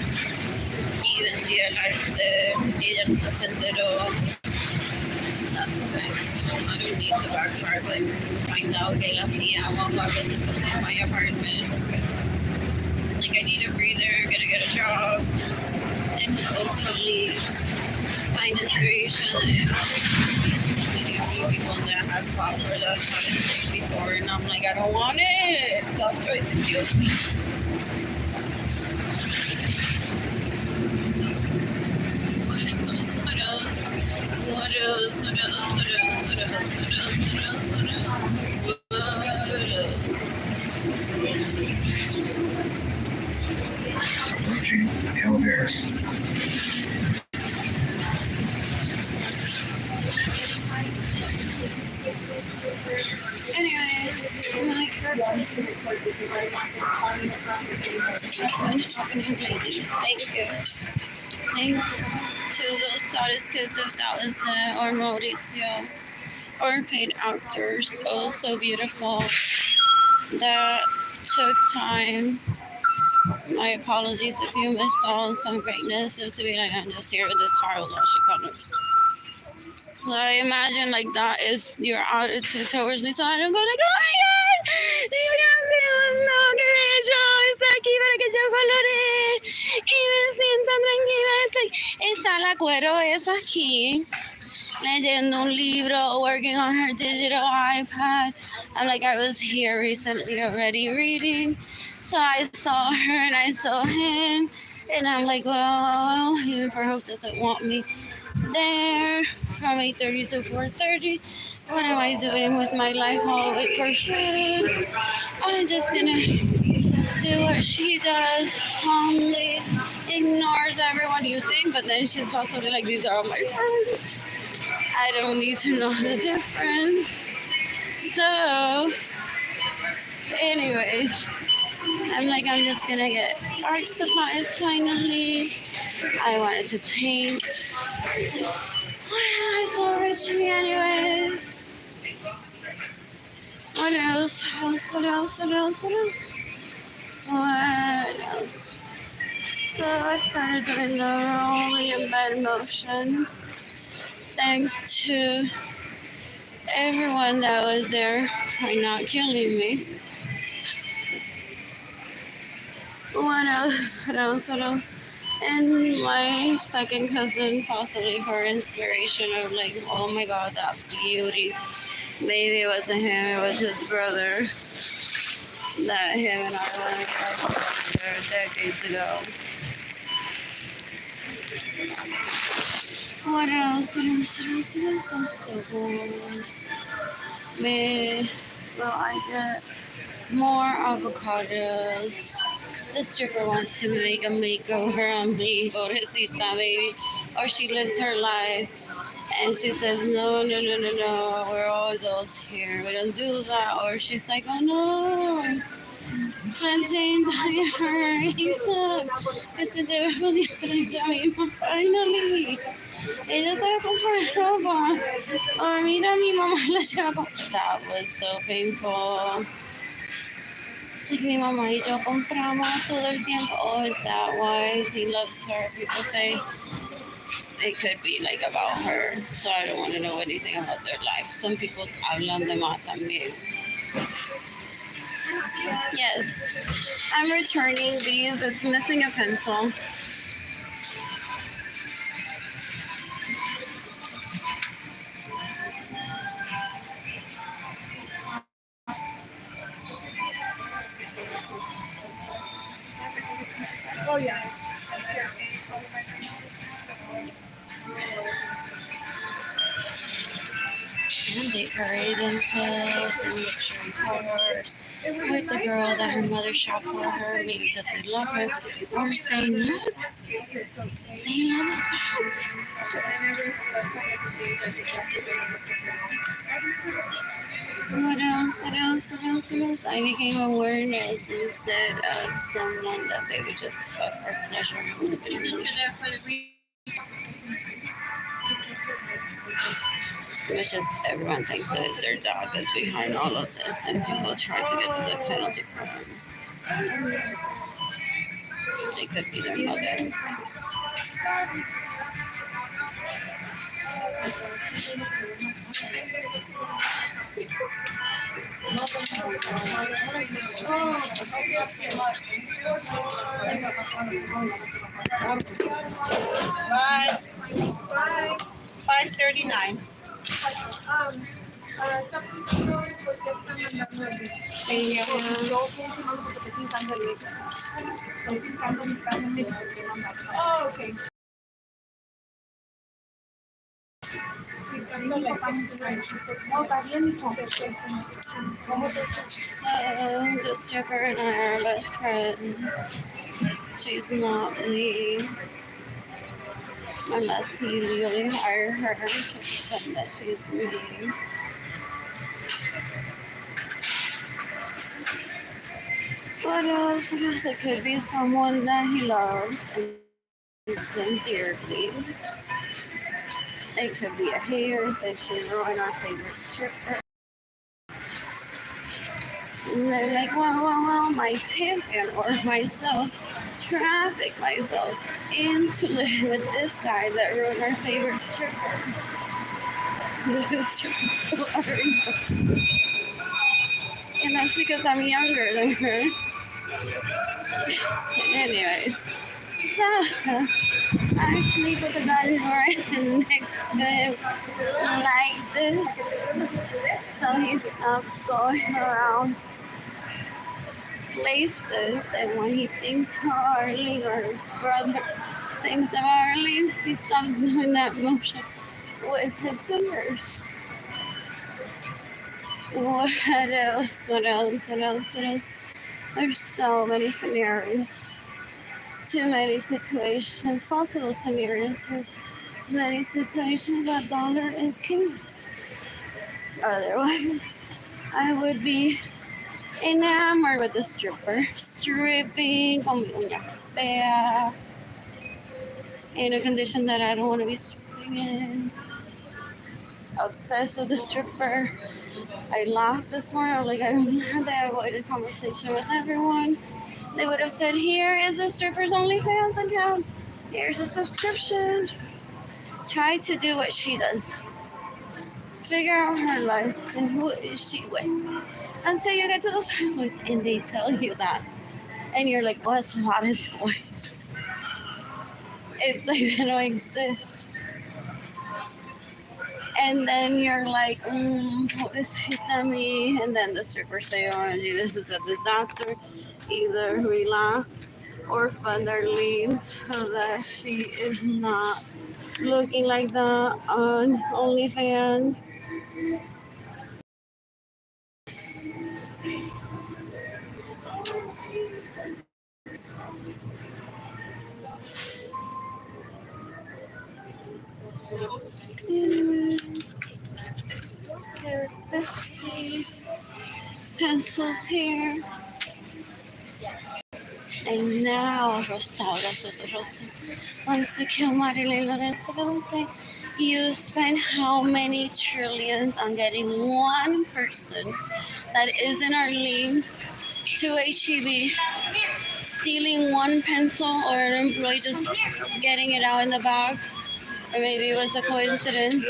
y vendía el arte y ella nunca se enteró. That's okay. I don't need to backtrack and find out que él hacía while I was in my apartment. Like, I need a breather, gotta get a job, and hopefully find inspiration. People that have power that's had it before, and I'm like, I don't want it. That choice is guilty. What else? What else? What else? What else? What else? What else? What else? What else? Approaching elevators. Anyways, my cards. That's been happening lately. Thank you. Thank you to those saddest kids, if that was them, or Mauricio, or paid actors. It was so beautiful. That took time. My apologies if you missed out on some greatness. Just to be like, I'm just here with this child. All she kind of. So I imagine like that is your attitude towards me. So I don't go like, oh my God, Dios, no, que bello, está aquí para que yo colore y me sienta tranquila. Está la cuero es aquí, leyendo un libro, working on her digital iPad. I'm like, I was here recently already reading. So I saw her and I saw him. And I'm like, well, even for Hope doesn't want me there from 8:30 to 4:30. What am I doing with my life? I'll wait for food. I'm just gonna do what she does, calmly ignores everyone you think, but then she's possibly like, these are all my friends. I don't need to know the difference. So, anyways, I'm like, I'm just gonna get art supplies finally. I wanted to paint. I saw Richie anyways. What else? What else? What else? What else? What else? So I started doing the rolling in bed motion. Thanks to everyone that was there for not killing me. What else? What else? What else? And my second cousin, possibly for inspiration of like, oh my God, that beauty. Maybe it wasn't him, it was his brother. That him and I went like decades ago. What else? What else? What else? What else? I'm so bored. Man, well, I get more avocados. The stripper wants to make a makeover on me, pobrecita baby. Or she lives her life and she says, no, no, no, no, no, we're all adults here. We don't do that. Or she's like, oh no, plantain diaphragm. Este lleva un día ya mismo, finally. Ella se va a comprar ropa. Oh, mira, mi mamá la lleva a comprar. That was so painful. It's like mi mamá y yo compramos todo el tiempo. Oh, is that why he loves her? People say it could be like about her. So I don't want to know anything about their life. Some people hablan de más también. Yes, I'm returning these. It's missing a pencil. Oh, yeah. And they parade themselves in luxury cars with the girl that her mother shot for her, maybe because they love her, or saying, look, they love us back. What else? What else? What else? What else? I became awareness instead of someone that they would just fuck for pleasure. Which is everyone thinks that it's their dog that's behind all of this, and people try to get the penalty for them. It could be their mother. Bye. 5:39. Oh, okay. So the stripper and I are best friends. She's not me. Unless he legally hired her to pretend that she's me. What else? What else? It could be someone that he loves and loves him dearly. It could be a hater, say she's ruined our favorite stripper. And they're like, well, my champion or myself traffic myself into living with this guy that ruined our favorite stripper. And that's because I'm younger than her. Anyways, so I sleep with a gun right next to him like this, so he stops going around places, and when he thinks of Arlene or his brother thinks of Arlene, he stops doing that motion with his fingers. What else? What else? What else? What else? There's so many scenarios. Too many situations, possible scenarios, many situations that dollar is king. Otherwise, I would be enamored with the stripper, stripping, con mi uña fea, in a condition that I don't want to be stripping in. Obsessed with the stripper. I laughed this morning. I was like, I'm glad that I avoided conversation with everyone. They would have said, here is the stripper's OnlyFans account. Here's a subscription. Try to do what she does. Figure out her life and who is she with. Until you get to those points and they tell you that. And you're like, what's hottest boys? It's like they don't exist. And then you're like, pobrecita me. And then the strippers say, OMG, this is a disaster. Either we laugh or fund their leaves so that she is not looking like that on OnlyFans. There are 50 pencils here. And now Rosaura Soto-Rosa wants to kill Arlene Lorenzo. They'll say, you spend how many trillions on getting one person that isn't Arlene to HEB, stealing one pencil, or an employee just getting it out in the bag, or maybe it was a coincidence,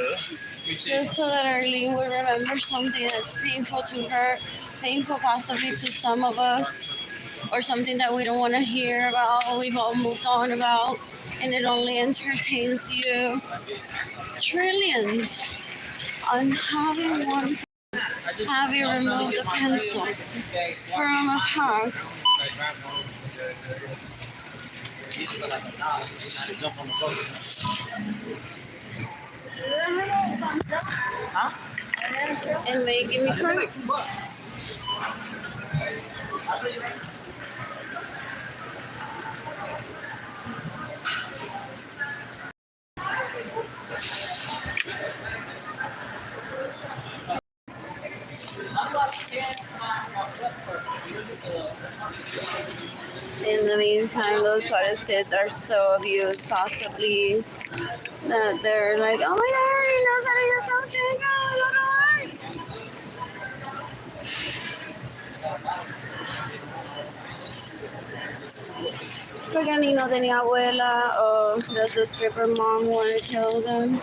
just so that Arlene would remember something that's painful to her, painful possibly to some of us, or something that we don't want to hear about, or we've all moved on about, and it only entertains you. Trillions on having one, having removed a pencil from a pack. And making me cry. In the meantime, And those Suarez kids are so abused, possibly, that they're like, oh my god, no, sorry, porque ni no tenía abuela, or does the stripper mom want to kill them?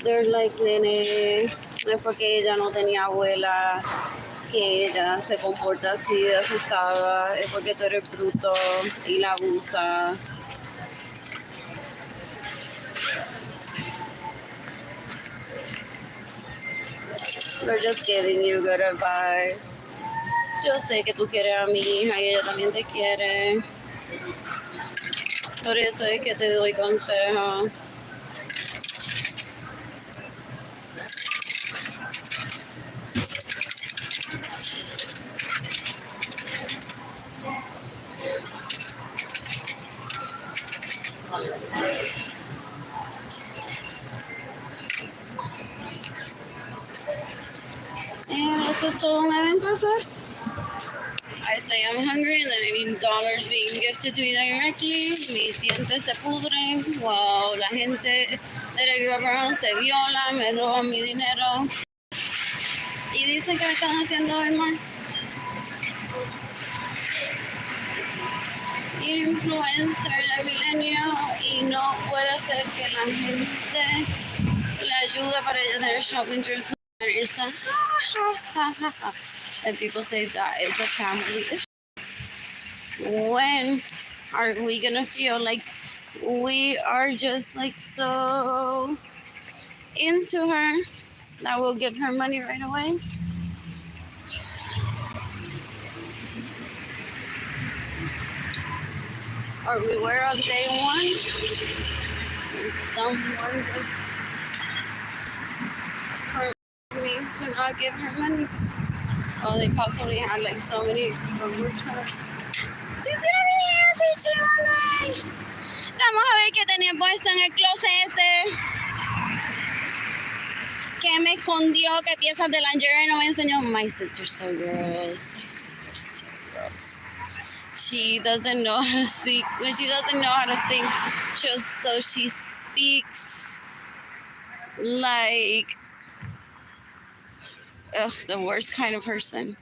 They're like, nene, no es porque ella no tenía abuela que ella se comporta así de asustada, es porque tú eres bruto y la abusas. We're just giving you good advice. Yo sé que tú quieres a mi hija y ella también te quiere. Por eso es que te doy consejo. And eso es todo lo que deben hacer. I say I'm hungry and then I need dollars being gifted to me directly. Mis dientes se pudren. Wow, la gente that I grew up around se viola, me roban mi dinero. Y dicen que me están haciendo el mal. Influencer de milenio y no puede hacer que la gente le ayude para ella tener shopping trips. And people say that it's a family issue. When are we gonna feel like we are just like so into her that we'll give her money right away? Or we were on day one and someone just told me to not give her money. Oh, they possibly had like so many people work her. She's gonna be here, teaching online. Vamos a ver qué tenía puesto en el closet ese. Que me escondió, qué piezas de lingerie no me enseñó. My sister's so gross. My sister's so gross. She doesn't know how to speak. When she doesn't know how to think, so she speaks like the worst kind of person.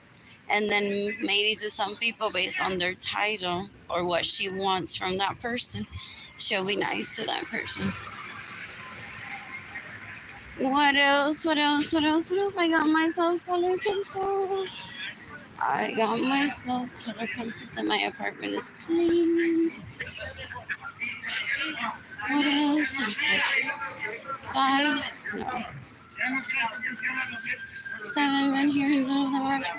And then maybe to some people, based on their title or what she wants from that person, she'll be nice to that person. What else? What else? What else? What else? I got myself color pencils. I got myself color pencils, and my apartment is clean. What else? There's like 5. No. 7 right here in the middle of the market.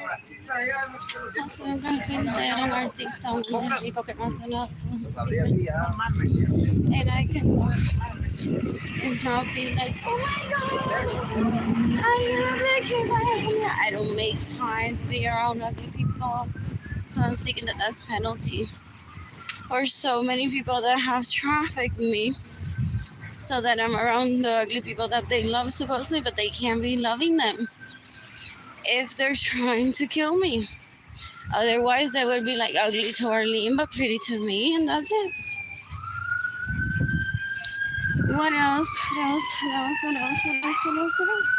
Also, I'm going to be there on our TikTok and I can and not be like, oh my god, I love that kid. I don't make time to be around ugly people, so I'm seeking the death penalty. Or so many people that have trafficked me, so that I'm around the ugly people that they love supposedly, but they can't be loving them if they're trying to kill me. Otherwise, they would be like ugly to Arlene, but pretty to me, and that's it. What else? What else? What else? What else? What else? What else? What else?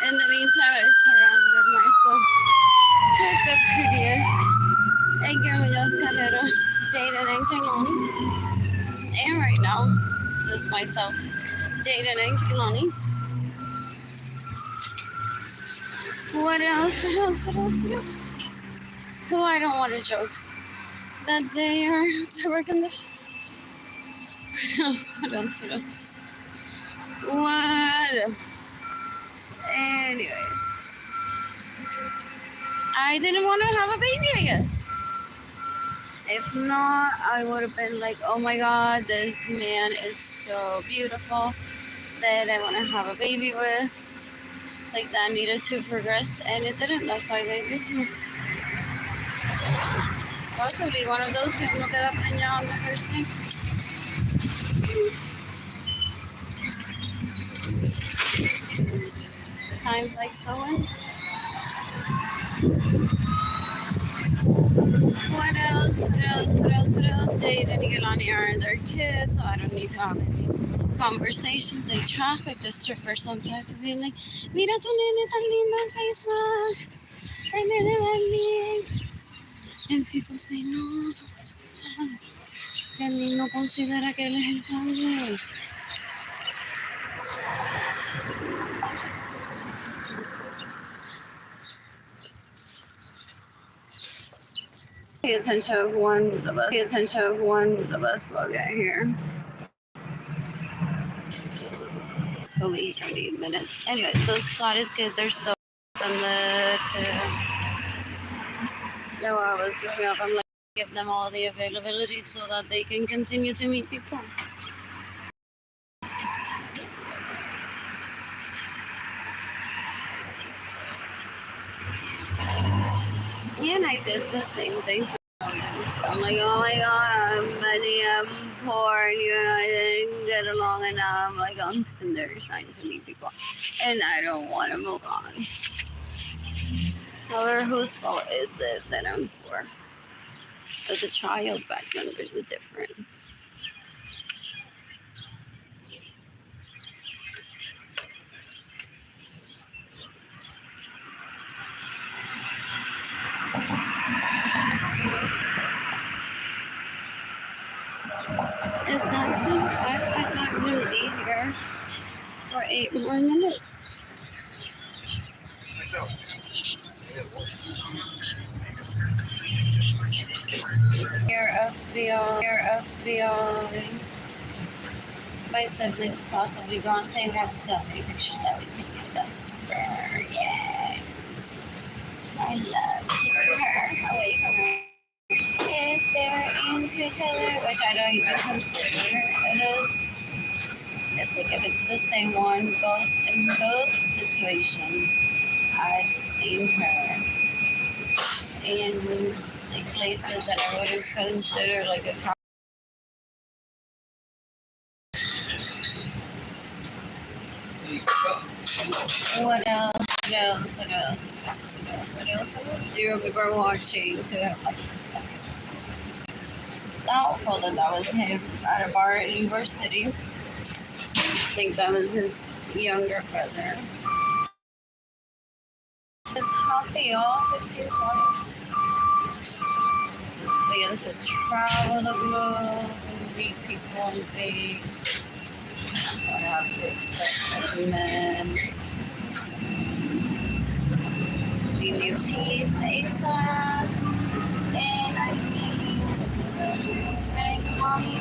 In the meantime, I surrounded myself with the prettiest Guillermo's Carrero, Jaden and Kehlani. And right now, this is myself, Jaden and Kehlani. What else? What else? What else? What else? Who I don't want to joke that they are sober conditions. What else? What else? What else? What? Anyway, I didn't want to have a baby, I guess. If not, I would have been like, oh my god, this man is so beautiful that I want to have a baby with. It's like that needed to progress, and it didn't. That's why they did me. Possibly one of those que no queda preñado on the first thing. Times like so. What else? What else? What else? What else? Jade and Yolani are their kids, so I don't need to have any conversations. They traffic the stripper sometimes to be like, mira tu nene tan lindo en Facebook. Ay, nene tan lindo. And people say, no, que el niño considera que él es el padre. Pay attention of one of us. Pay attention of one of us will get here. It's only 30 minutes. Anyway, those Sardis kids are so fun to know I was growing up. I'm like, give them all the availability so that they can continue to meet people. And I did the same thing too. I'm like, oh my god, I'm poor, and I didn't get along, and now I'm like on Tinder trying to meet people, and I don't want to move on. However, whose fault is it that I'm poor? As a child back then, there's a difference. Is that so? I'm not going to be here for 8 more minutes. Fear of the my siblings possibly gone. They have so many pictures that we take of that stripper. Yay! I love her away from her. If they're into each other, which I don't even consider it is. It's like if it's the same one, in both situations, I've seen her in like places that I wouldn't consider like a car. What else? Zero people watching to have like doubtful that was him at a bar at university. I think that was his younger brother. It's happy all 15, 20. We get to travel the globe and meet people and things. I have big sex with men. The new teeth, ASAP. And I think like mommy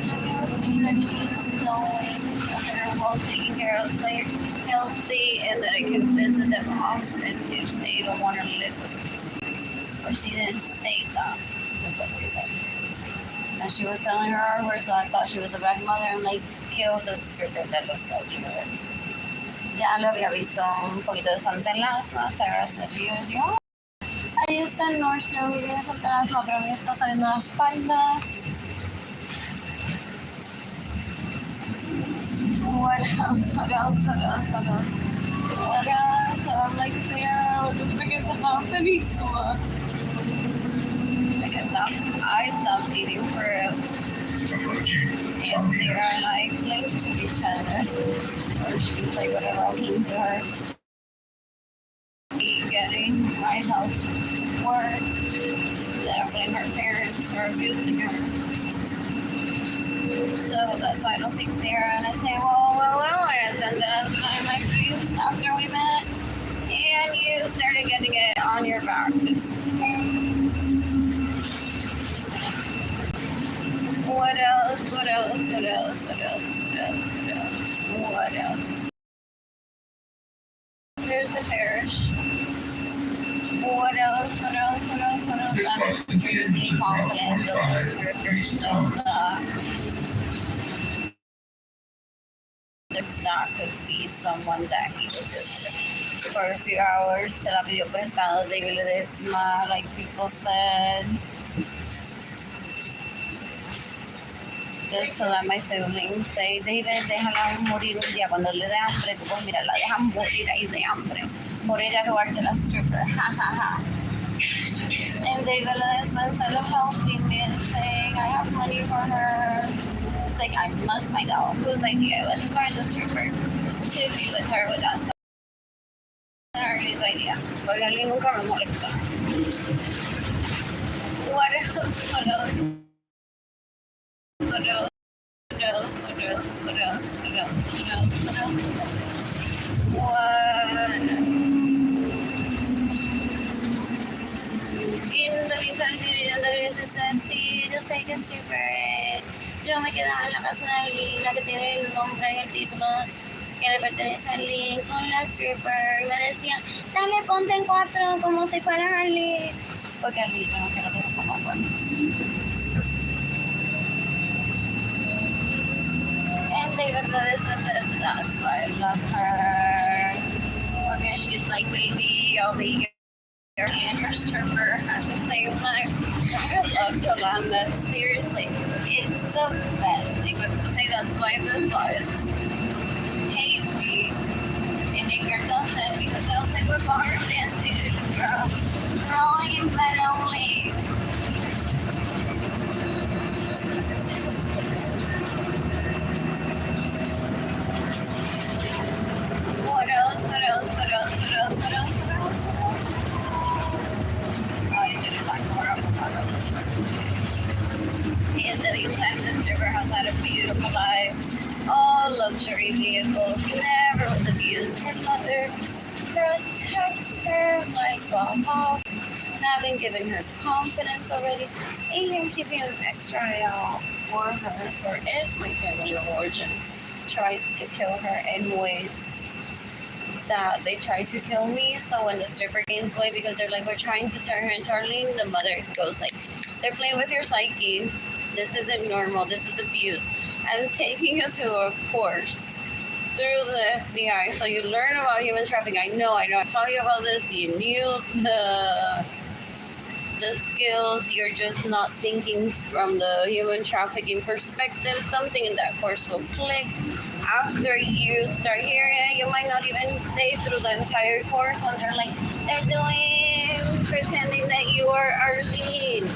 and he's knowing that they're all taken care of, so you're healthy, and that I can visit them often if they don't want to live with me. Or she didn't state that, was what they said. And she was telling her artwork, so I thought she was a bad mother. I'm like, kill the stripper that looks like her. Ya lo había visto un poquito de Santa en Lasma, Sarah said, yo, ahí está el Nordstrom de Santa Lasma, pero me está saliendo la espalda. What else? So I'm like, Sarah, what the frick is happening to us? I stopped eating for real. And Sarah and I cling to each other. Or she's like, whatever, I'll cling to her. Getting my health worse. That I blame her parents for abusing her. So that's why I don't see Sarah, and I say, well, I said that's my face after we met, and you started getting it on your back. What else? Here's the parish. What else? I'm extremely confident those strippers know that could be someone that he was just for a few hours. Se la pidió prestado David Ledesma, like people said. Just so that my siblings say, David, déjala morir un día cuando le dé hambre. Tú pues mira, la dejan morir ahí de hambre. Por ella robarte la stripper. Ja, ja, ja. David Lesman sort of helping me and saying, I have money for her. It's like, I must find out whose idea it was for the stripper to be with her without Arlene's idea. Porque Arlene nunca me molesta. What else? What else? What else? What else? What else? What else? What else? What else? What else? What else? In the meantime, sí, yo sé que es stripper. Yo me quedaba en la casa de Arlene, la que tiene el nombre en el título que le pertenece a Arlene, con la stripper. Y me decían, dale, ponte en cuatro, como si fuera Arlene. Porque Arlene, yo no quiero que se ponga cuernos. And David Melissa says, that's why I love her. Okay, she's like, baby, I'll be your and your stripper at the same time. I love Yolanda. Seriously, it's the best thing. People say that's why this song is hate me. And Ingrid doesn't because they'll say we're bar dancing. We're only in bed only. What else? What else? What else? What else? What else? What else? I didn't like more avocados. In the meantime, this river has had a beautiful life. All luxury vehicles, never was abused. Her mother protects her like a hawk, having given her confidence already, and keeping an extra eye out for her, for if my family of origin tries to kill her in ways that they tried to kill me. So when the stripper gains weight, because they're like, we're trying to turn her into Arlene, the mother goes like, they're playing with your psyche. This isn't normal. This is abuse. I'm taking you to a course through the FBI so you learn about human trafficking. I know. I taught you about this. You knew the skills. You're just not thinking from the human trafficking perspective. Something in that course will click. After you start hearing it, you might not even stay through the entire course when they're like, pretending that you are Arlene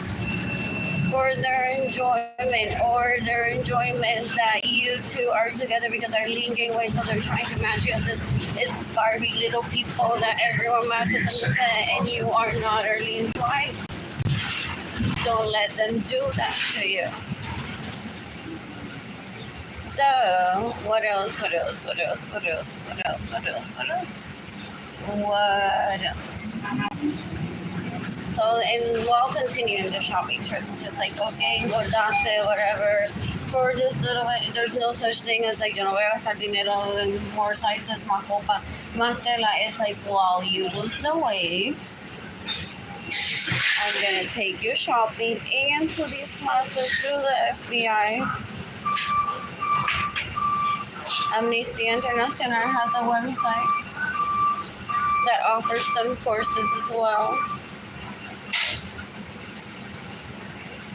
for their enjoyment, or their enjoyment that you two are together because Arlene gained weight, so they're trying to match you as this Barbie little people that everyone matches in the set, and you are not Arlene's wife. Don't let them do that to you. So, what else? What else? What else? What else? What else? What else? What else? What else? So, and while continuing the shopping trips, just like, okay, guardate, whatever. For this little bit, there's no such thing as like, yo no voy a gastar dinero en more sizes, más ropa, más tela. It's like, while you lose the weight, I'm gonna take you shopping into these classes through the FBI. Amnesty International has a website that offers some courses as well.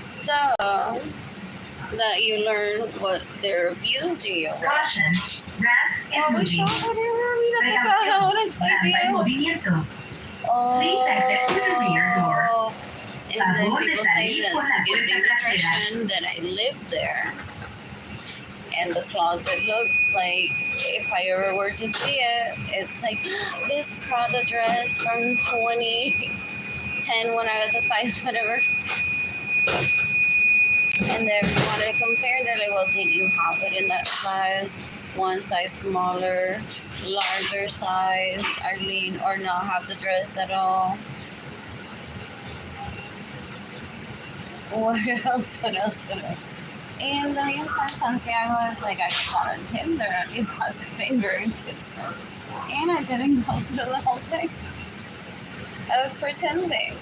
So that you learn what they're abusing you. Caution, rat is moving. Please exit to the rear door. And then people say that to give the impression that I live there. And the closet looks like, if I ever were to see it, it's like this Prada dress from 2010 when I was a size whatever. And then we wanted to compare, they're like, well, did you have it in that size? One size smaller, larger size, Arlene, or not have the dress at all? What else? What else? What else? In the meantime, Santiago is like, I got on Tinder, at least got to finger and kiss her. And I didn't go through the whole thing of pretending.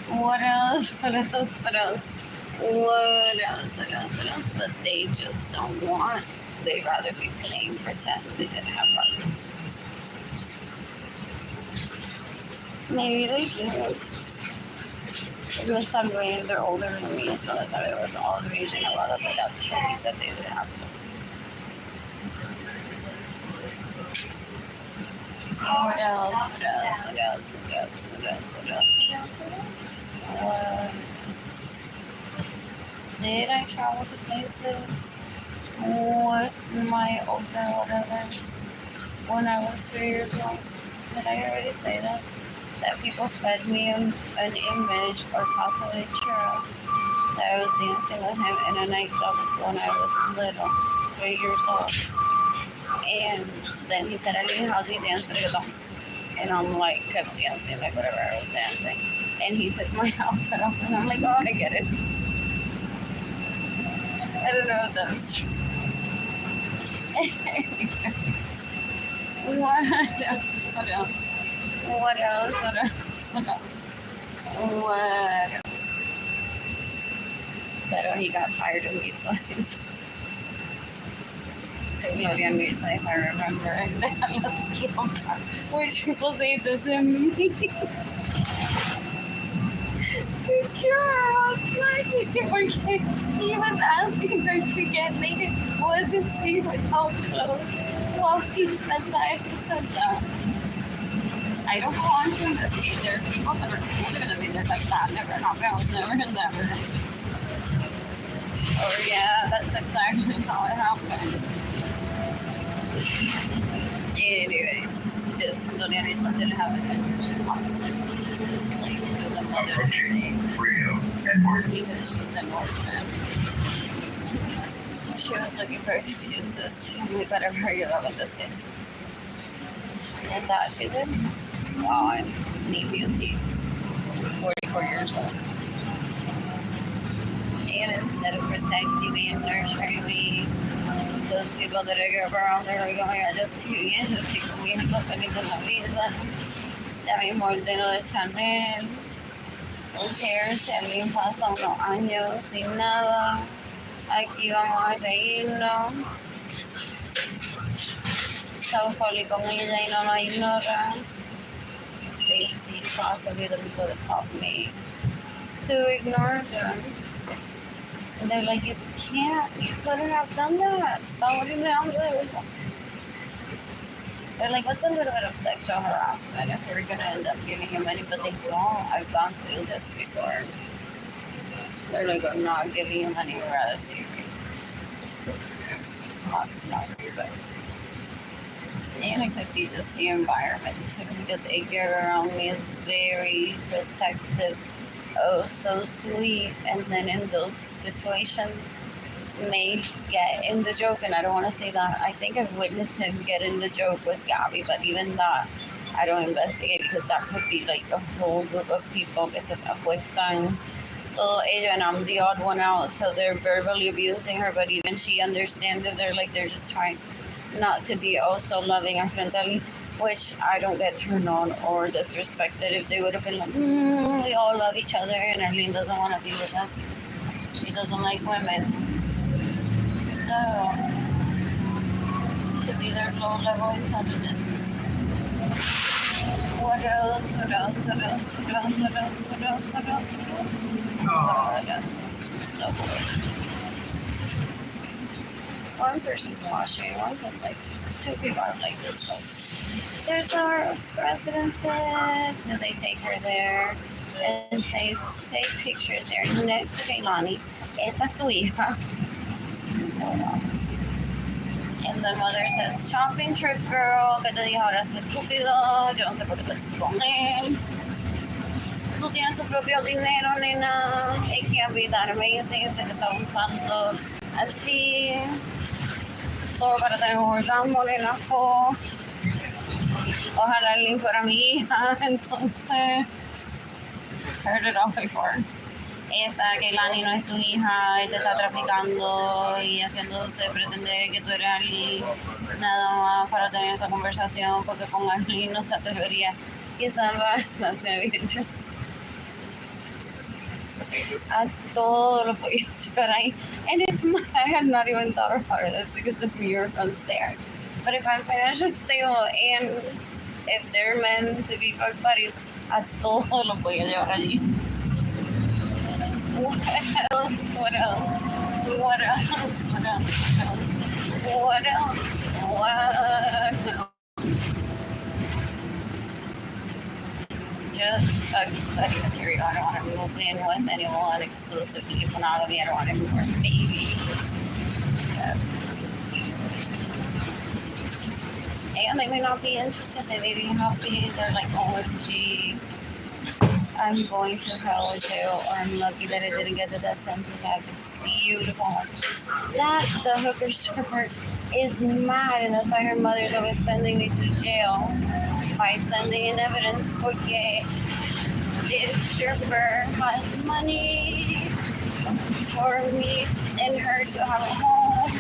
What else? What else? What else? What else? What else? What else? But they just don't want. They'd rather be playing pretend they didn't have partners. Maybe they do. It was some way they're older than me, so that's how it was all raging a lot of it. That's the week that they didn't have. What else? What else? What else? What else? What else? What else? What else? What else? Did I travel to places with my older whatever when I was 3 years old? Did I already say that? That people fed me an image or possibly true that I was dancing with him in a nightclub when I was little, 3 years old. And then he said, Arlene, how do you dance reggaeton? And I'm like, kept dancing, like whatever I was dancing. And he took my outfit off, and I'm like, oh, I get it. I don't know if that was true. What else? What else? What else? What else? What else? What else? But he got tired of me, so he's to Gloria and Misa, if I remember. And then las rocas, which people say doesn't mean. To cure her, I was like, porque he was asking her to get naked. Wasn't she without clothes? Well, he said that. He said that. I don't want to investigate. There are people that are older than me that that never happened. I was never in that room. Or yeah, that's exactly how it happened. Anyways, just Gloria and Misa didn't have an energy possibility to just like do the mother thing. Because she's an orphan. So she was looking for excuses to we better hurry up with this kid. And that she did. Wow, I'm knee beauty. 44 years old. And instead of protecting me and nurturing me, those people that I grew up around, they're like, oh my god, yo estoy bien, yo estoy comiendo feliz en la vida. Ya mismo ordeno de Chanel. Who cares? Si a mí pasa unos años sin nada. Aquí vamos a reírnos. Estamos feliz con ella y no nos ignora. They see possibly the people that taught me to ignore them. And they're like, you can't, you couldn't have done that. Stop what you down there. They're like, what's a little bit of sexual harassment if you're going to end up giving you money? But they don't. I've gone through this before. They're like, I'm not giving you money, we'd rather see you. That's not respect. And it could be just the environment too, because Edgar around me is very protective. Oh, so sweet. And then in those situations may get in the joke, and I don't want to say that. I think I've witnessed him get in the joke with Gabby, but even that I don't investigate because that could be like a whole group of people que se apuestan todo ello, and I'm the odd one out, so they're verbally abusing her, but even she understands it. They're just trying not to be also loving and friendly, which I don't get turned on or disrespected. If they would have been like, we all love each other and Arlene doesn't want to be with us. She doesn't like women. So, to be their low level intelligence. What else? What else? What else? What else? What else? What else? What else? What else? So bored. One person's watching, one was like, two people are like this. So there's our residences. Do they take her there and say, take pictures there next to Kaylani? Esa es tu hija. And the mother says, shopping trip, girl. Que te dijo ahora es estúpido. Yo no sé por qué estás con él. Tú tienes tu propio dinero, nena. It can't be that amazing. Se te está usando así. Solo para tener un orgasmo, nena. Ojalá Arlene fuera mi hija. Entonces, heard it all before. Esa Keilani no es tu hija, él te está traficando y haciéndose pretender que tú eres Arlene, nada más para tener esa conversación, porque con Arlene no se atrevería. Quizás that's gonna be interesting. A todo lo voy a llevar ahí. And I had not even thought about this because the mirror was there. But if I'm financially stable and if they're meant to be fuck buddies, a todo lo voy a llevar allí. What else? What else? What else? What else? What else? What else? just a study material. I don't want to move in with anyone exclusively. Monogamy. I don't want to move with a baby. Yeah. And they may not be interested. They may be happy. They're like, oh, gee, I'm going to hell with you, or I'm lucky that I didn't get the death sentence. I have this beautiful home. That the hooker stripper is mad, and that's why her mother's always sending me to jail by sending in evidence. Porque this stripper has money for me and her to have a home.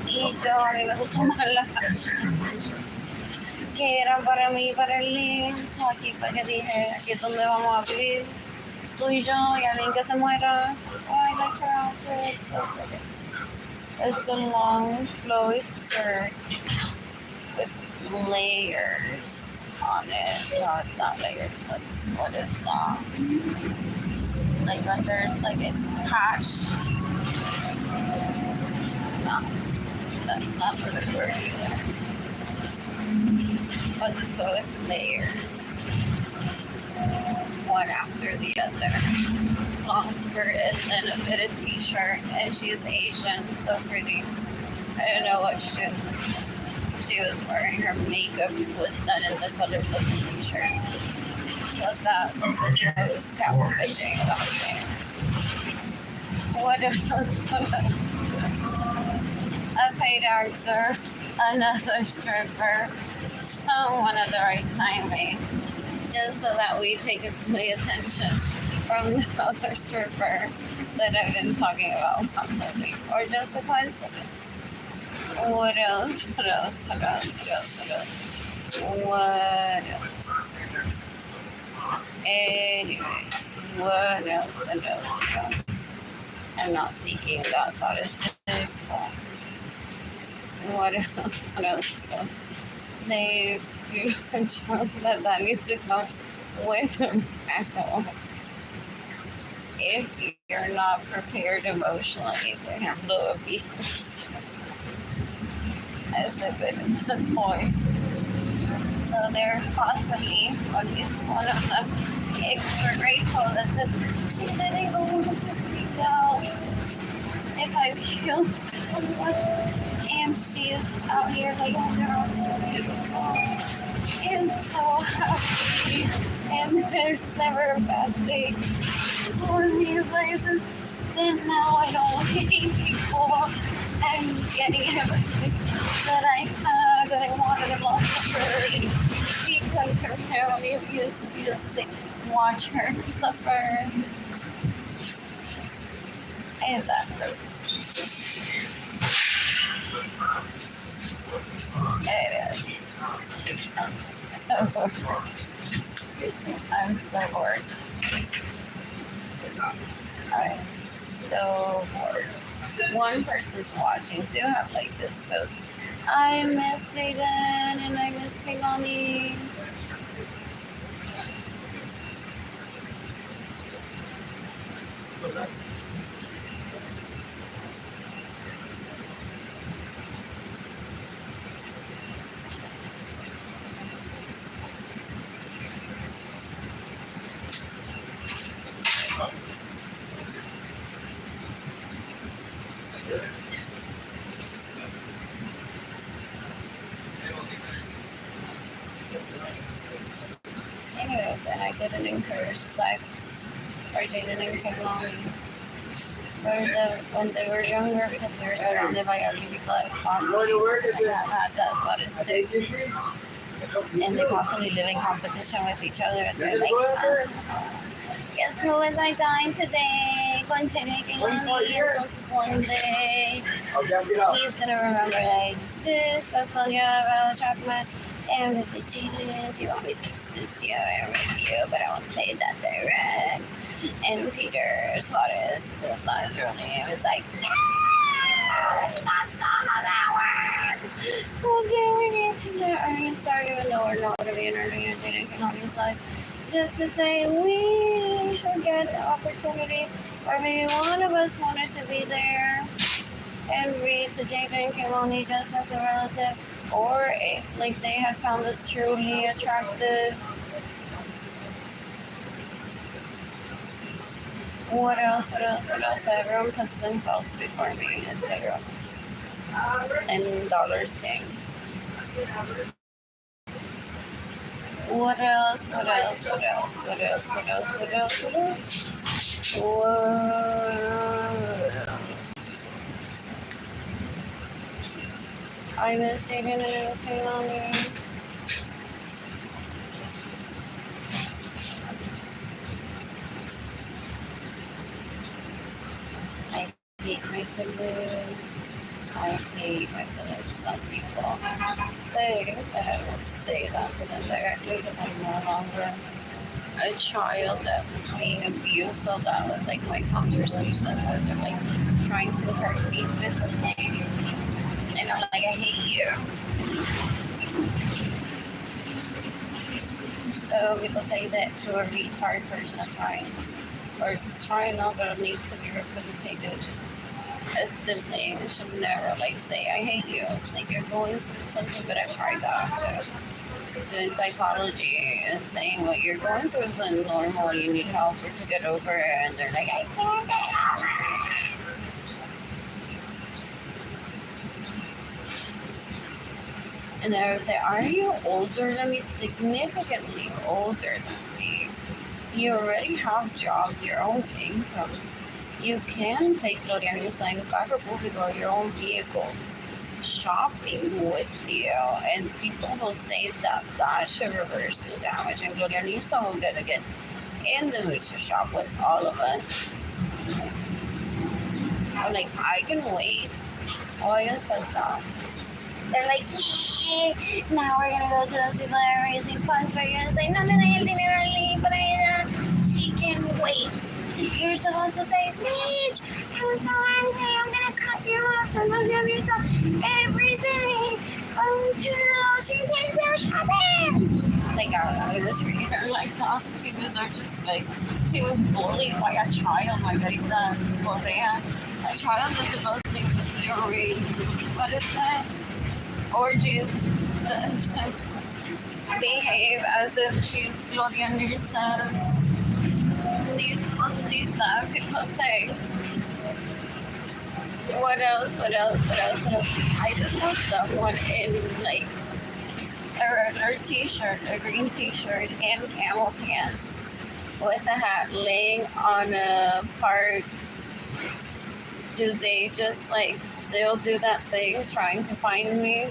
Y yo a mí me gusta más la casa que era para mí, para Arlene. So aquí fue que dije, aquí es donde vamos a vivir. Tú y yo, y alguien que se muera. Oh, I like her outfit. It's so pretty. It's a long, flowy skirt with layers on it. No, it's not layers. Like, what is that? Like, but there's, like, it's patched. No, that's not the good word either. I'll just go with layers. One after the other. Long skirt and then a fitted t-shirt, and she's Asian, so pretty. I don't know what shoes she was wearing. Her makeup was done in the colors of the t-shirt. So that was captivating about it. What else? A paid actor, another stripper, someone at the right timing, just so that we take the attention from the other stripper that I've been talking about constantly, or just a coincidence. What else? What else? What else? What else? What else? Anyways, what else? What else? What else? I'm not seeking that sort of thing. What else? What else? What else? They do control that needs to come with a manual. If you're not prepared emotionally to handle abuse, as if it's a toy. So they're constantly, at least one of them, extra grateful that said she didn't go to freak out if I killed someone. And she's out here like, oh, they're all so beautiful and so happy, and there's never a bad thing for me. Like, then now I don't hate people. I'm getting everything that I had, that I wanted and lost her because her family used to watch her suffer. And that's okay. It is. I'm so bored. I'm so bored. One person's watching. Do have like this post. I miss Jaden and I miss Pingani. Anyways, and I didn't encourage sex or Jaden and Pingani when they were younger because we were surrounded by LGBT family and that's what it's doing. And they constantly live in competition with each other and they're like, guess who is I dying today? Continue making money. This is one day. He's gonna remember I exist. That's Sonia Chapman. And they say, Jaden, do you want me to just do a review? But I won't say that direct. And Peter Suarez, the son's real name, is like, no, that's not how that works. So then we need to let Arlene start, even though we're not going to be in Arlene and Jaden can on his life, just to say we should get the opportunity, or maybe one of us wanted to be there and read to Jaden Kimoni just as a relative, or if like they had found us truly attractive What else? What else? What else? Everyone puts themselves before me, etc. And dollars thing. What else? What else? What else? What else? What else? What else? What else? What else? I miss dating and I miss being lonely. I hate my siblings. I hate my siblings. Some people say that I will say that to them directly because I'm no longer a child that was being abused. So that was like my counter speech. Sometimes they're like trying to hurt me physically. And I'm like, I hate you. So people say that to a retard person is trying, or trying not, but it needs to be rehabilitated. A sibling should never like say, I hate you. It's like you're going through something, but I tried that too. Doing psychology and saying what you're going through is normal, you need help or to get over it, and they're like, I can't get over it. And then I would say, are you older than me? Significantly older than me. You already have jobs, your own income. You can take Gloria and your in Carro Público, your own vehicles, shopping with you. And people will say that that should reverse the damage. And Gloria and will get again in the mood to shop with all of us. I'm like, I can wait. Oh, I said that. They're like, yeah, now we're gonna go to those people that are raising funds for you and say, no, she can wait. You're supposed to say, Mitch, I'm so angry, I'm gonna cut you off to look at yourself every day until she takes your shopping. Like, I was reading her like that. She deserves respect. She was bullied by a child, my garita, Correa. A child is supposed to what is that? Orgies does behave as if she's Gloria Nurses. People say. What else? What else? What else? What else? I just saw someone in like a regular t-shirt, a green t-shirt, and camel pants with a hat laying on a park. Do they just like still do that thing trying to find me?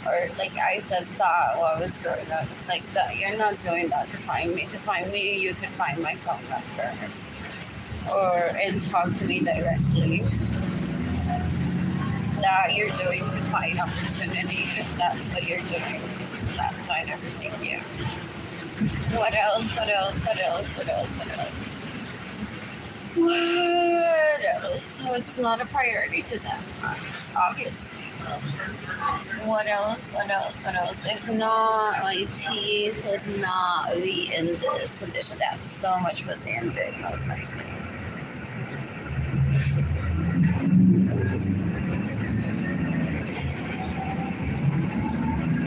Or like I said that while I was growing up, it's like that you're not doing that to find me. To find me, you could find my phone number and talk to me directly. That you're doing to find opportunity if that's what you're doing. That's why I never see you. What else? What else? What else? What else? What else? What else? So it's not a priority to them, obviously. What else? What else? What else? If not, my teeth would not be in this condition. They have so much pussy and dick, most likely.